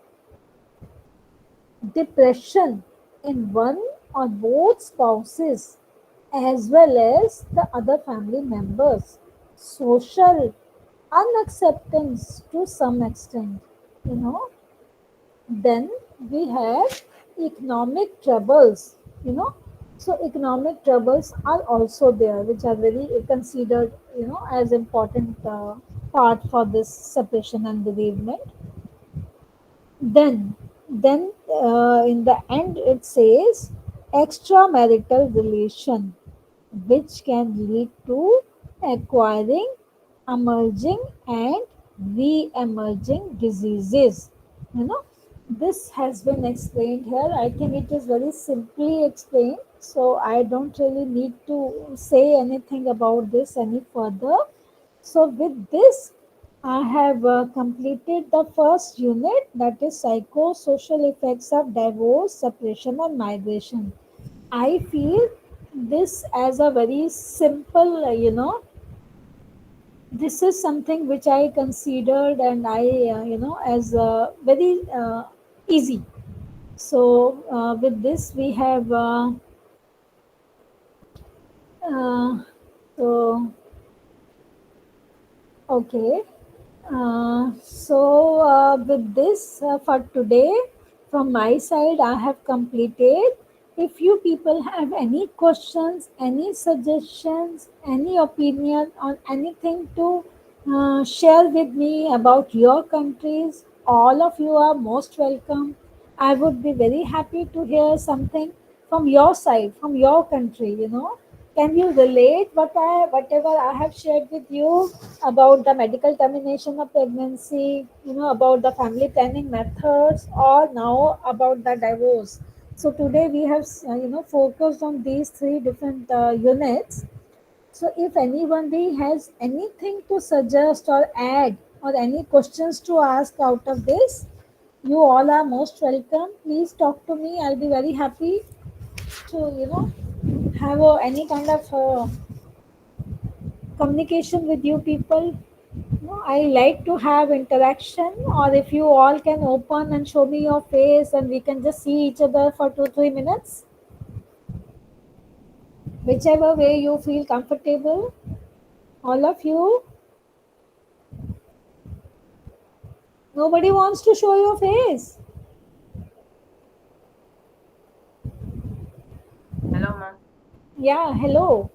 depression in one or both spouses as well as the other family members, social unacceptance to some extent, you know. Then we have economic troubles, you know. So economic troubles are also there, which are very considered, as important part for this separation and bereavement. Then in the end it says extramarital relation, which can lead to acquiring, emerging, and re-emerging diseases. You know, this has been explained here. I think it is very simply explained, so I don't really need to say anything about this any further. So with this, I have completed the first unit, that is psychosocial effects of divorce, separation and migration. I feel this as a very simple, this is something which I considered, and I, as very easy. So with this, we have uh, so okay. With this, for today, from my side, I have completed. If you people have any questions, any suggestions, any opinion on anything to share with me about your countries, all of you are most welcome. I would be very happy to hear something from your side, from your country. Can you relate whatever I have shared with you about the medical termination of pregnancy, about the family planning methods, or now about the divorce? So today we have focused on these three different units. So if anybody has anything to suggest or add, or any questions to ask out of this, you all are most welcome. Please talk to me. I'll be very happy to have any kind of communication with you people. I like to have interaction, or if you all can open and show me your face and we can just see each other for 2 3 minutes, whichever way you feel comfortable, all of you. Nobody wants to show your face. Hello, ma'am. Yeah, hello.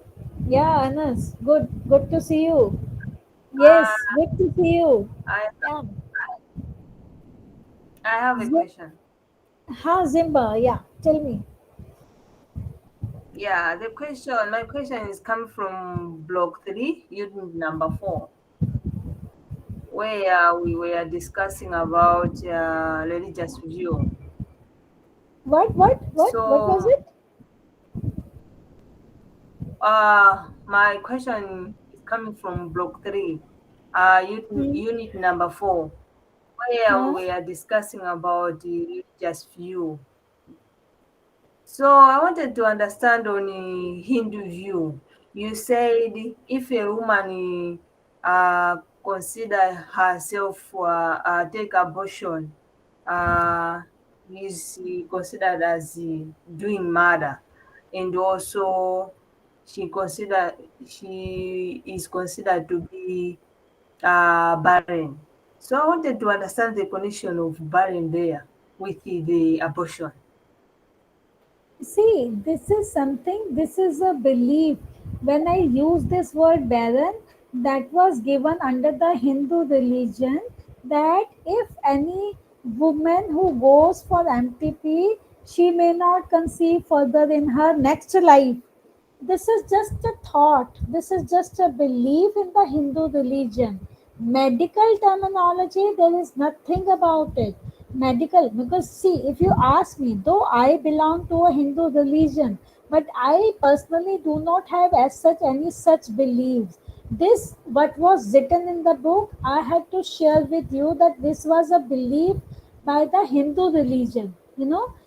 Yeah, Anas, good to see you. Uh, Yes, good to see you. I Yeah. I have a question. Zimba, yeah, tell me. Yeah, my question is coming from block 3, unit number 4, where we were discussing about religious view. What was So, it? my question is coming from block 3, Hmm. unit number 4, where Huh? we were discussing about the religious view. So I wanted to understand on a Hindu view. You said if a woman consider herself take abortion, uh, is considered as doing murder, and also she is considered to be barren. So I wanted to understand the connection of barren there with the abortion. See, this is a belief. When I use this word barren, that was given under the Hindu religion, that if any woman who goes for MTP, she may not conceive further in her next life. This is just a thought. This is just a belief in the Hindu religion. Medical terminology, there is nothing about it. Medical, because see, if you ask me, though I belong to a Hindu religion, but I personally do not have as such any such beliefs. This, what was written in the book, I had to share with you that this was a belief by the Hindu religion.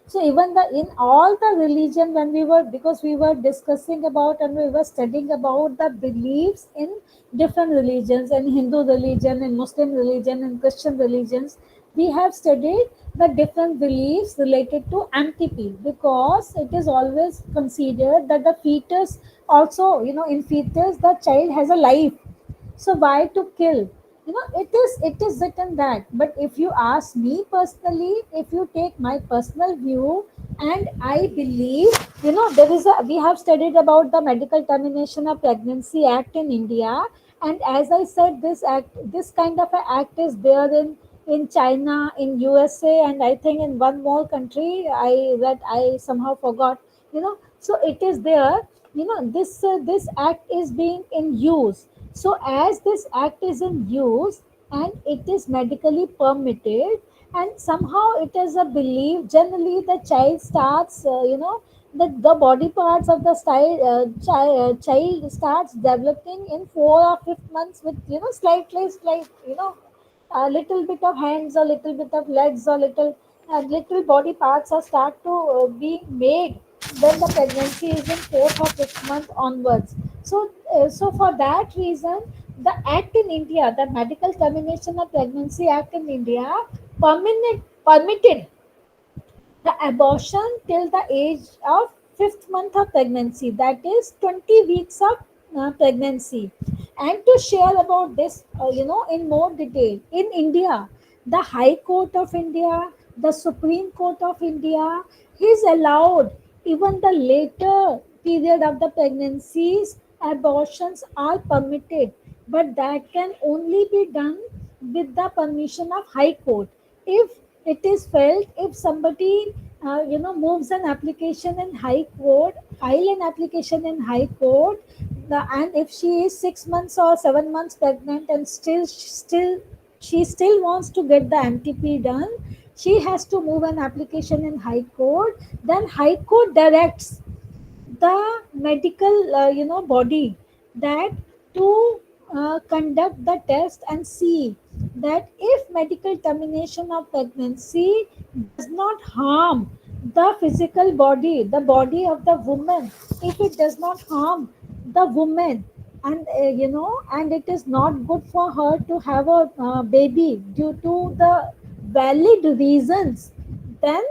So even the in all the religion, when we were, because we were discussing about and we were studying about the beliefs in different religions, and Hindu religion and Muslim religion and Christian religions, we have studied the different beliefs related to MTP, because it is always considered that the fetus also, in fetus the child has a life, so why to kill? It is written that. But if you ask me personally, if you take my personal view, and I believe, there is a we have studied about the Medical Termination of Pregnancy Act in India, and as I said, this kind of a act is there in China, in USA, and I think in one more country I somehow forgot. So it is there. This act is being in use. So as this act is in use and it is medically permitted, and somehow it is a belief, generally the child starts, the body parts of the child starts developing in 4 or 5 months with slight a little bit of hands, a little bit of legs, or little body parts are start to be made when the pregnancy is in 4th or 5th month onwards. So for that reason, the act in India, the Medical Termination of Pregnancy Act in India, permitted the abortion till the age of 5th month of pregnancy, that is 20 weeks of pregnancy. And to share about this in more detail, in India, the High Court of India, the Supreme Court of India is allowed even the later period of the pregnancies abortions are permitted, but that can only be done with the permission of High Court. If it is felt, if somebody moves an application in High Court, file an application in High Court, and if she is 6 months or 7 months pregnant and still wants to get the MTP done, she has to move an application in High Court. Then High Court directs the medical body that to conduct the test and see that if medical termination of pregnancy does not harm the physical body, the body of the woman, if it does not harm the woman, and and it is not good for her to have a baby due to the valid reasons, then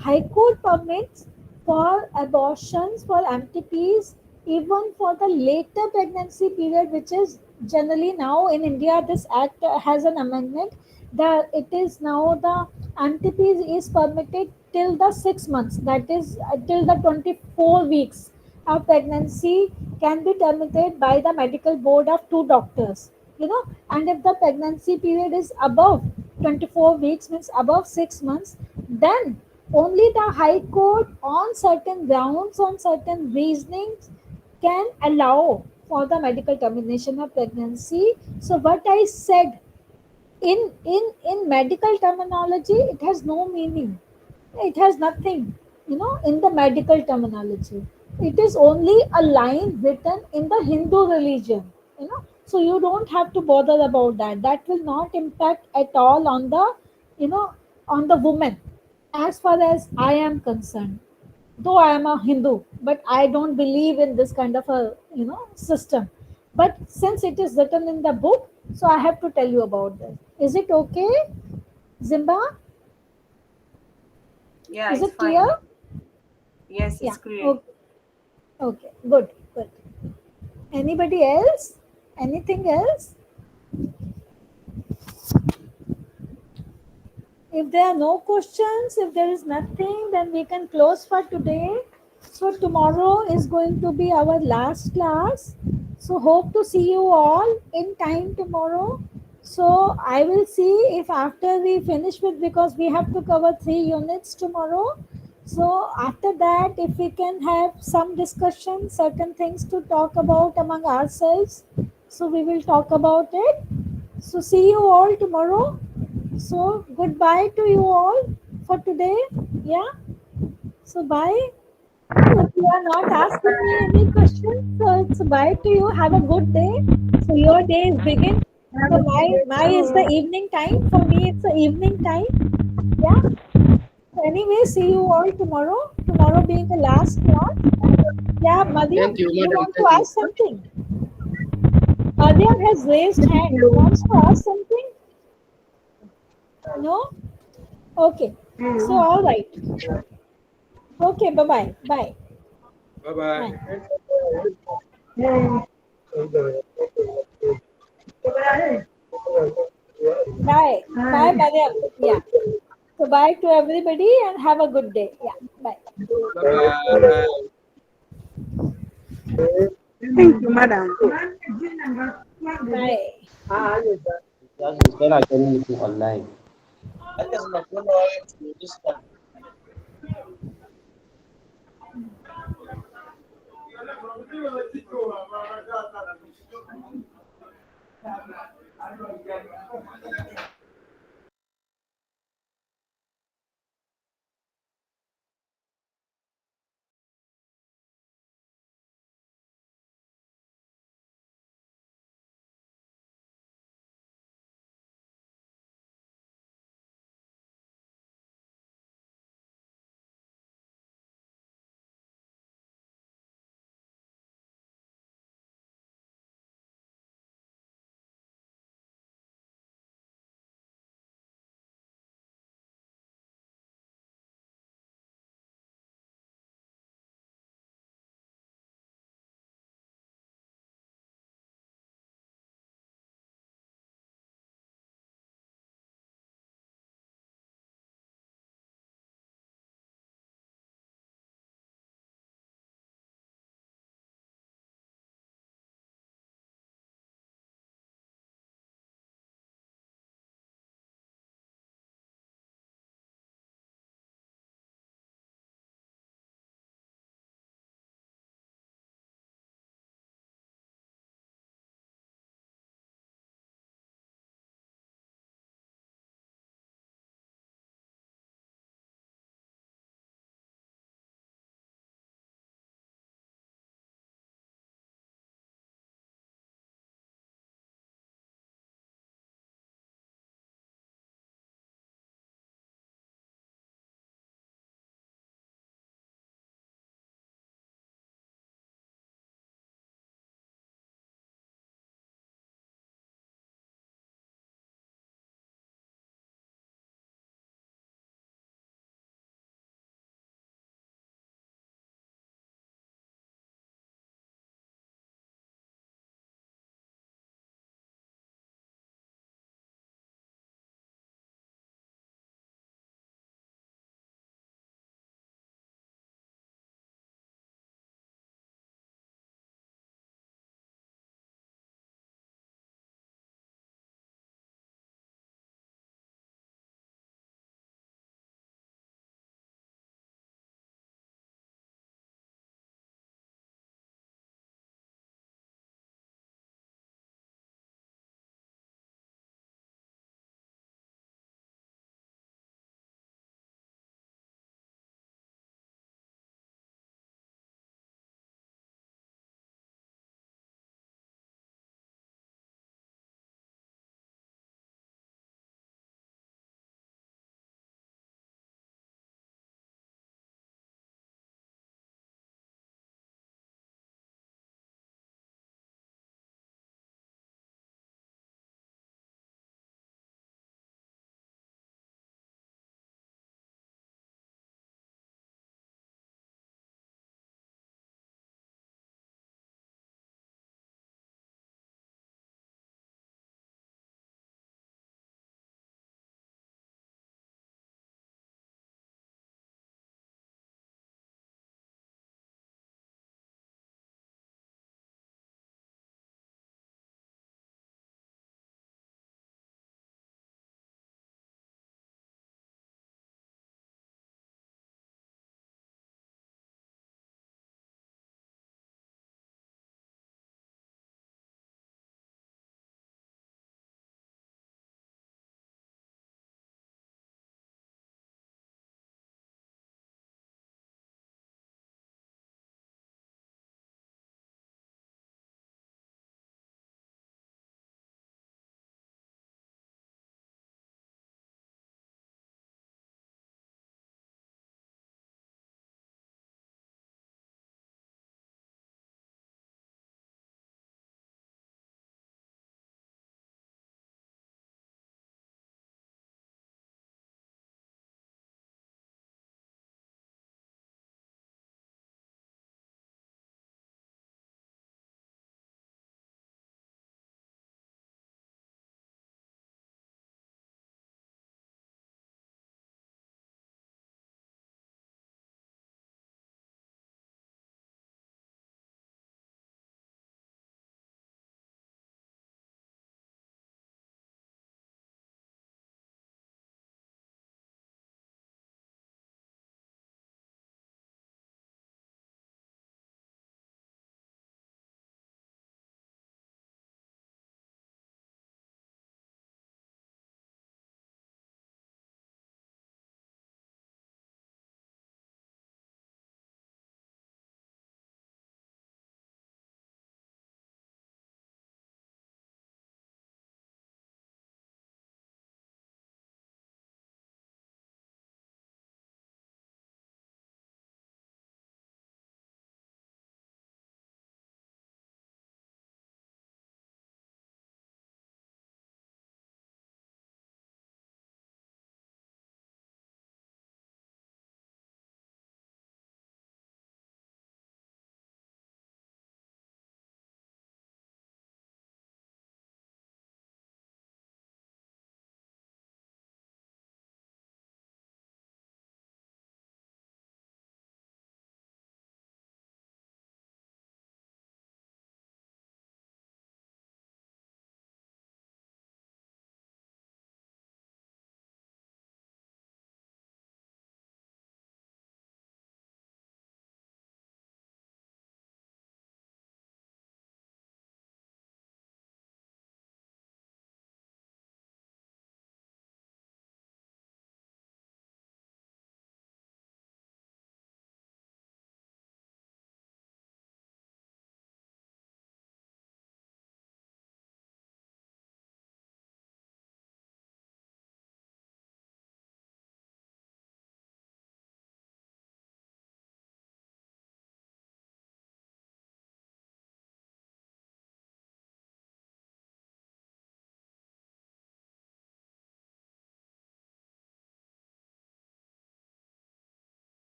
High Court permits for abortions, for MTPs, even for the later pregnancy period, which is generally now in India, this act has an amendment that it is now the MTP is permitted till the 6 months, that is till the 24 weeks of pregnancy can be terminated by the medical board of two doctors. And if the pregnancy period is above 24 weeks, means above 6 months, then only the High Court, on certain grounds, on certain reasonings, can allow for the medical termination of pregnancy. So, what I said in medical terminology, it has no meaning. It has nothing, in the medical terminology. It is only a line written in the Hindu religion, So you don't have to bother about that. That will not impact at all on the, you know, on the woman, as far as I am concerned. Though I am a Hindu, but I don't believe in this kind of a system. But since it is written in the book, so I have to tell you about this. Is it okay, Zimba? Yeah, Is it's it clear? fine. Yes, Yeah. it's clear. Okay. Okay. Good. Good. Anybody else? Anything else? If there are no questions, if there is nothing, then we can close for today. So tomorrow is going to be our last class. So hope to see you all in time tomorrow. So I will see if after we finish with, because we have to cover 3 units tomorrow. So after that, if we can have some discussion, certain things to talk about among ourselves, so we will talk about it. So see you all tomorrow. So goodbye to you all for today. Yeah. So bye. If you are not asking me any questions, so it's bye to you. Have a good day. So your day is begin. So my is the evening time. For me, it's the evening time. Yeah. So anyway, see you all tomorrow. Tomorrow being the last class. Yeah, Thank Mariam, you, you madam. want to Thank you. ask something? Mariam has raised hand. Wants to ask something? No? Okay. So all right. Okay. Bye bye. Bye. Bye Bye. bye. Bye. Bye, Mariam. Yeah. So bye to everybody and have a good day. Yeah. Bye. Bye bye. Thank you, madam. Bye. Just instead of getting meeting online.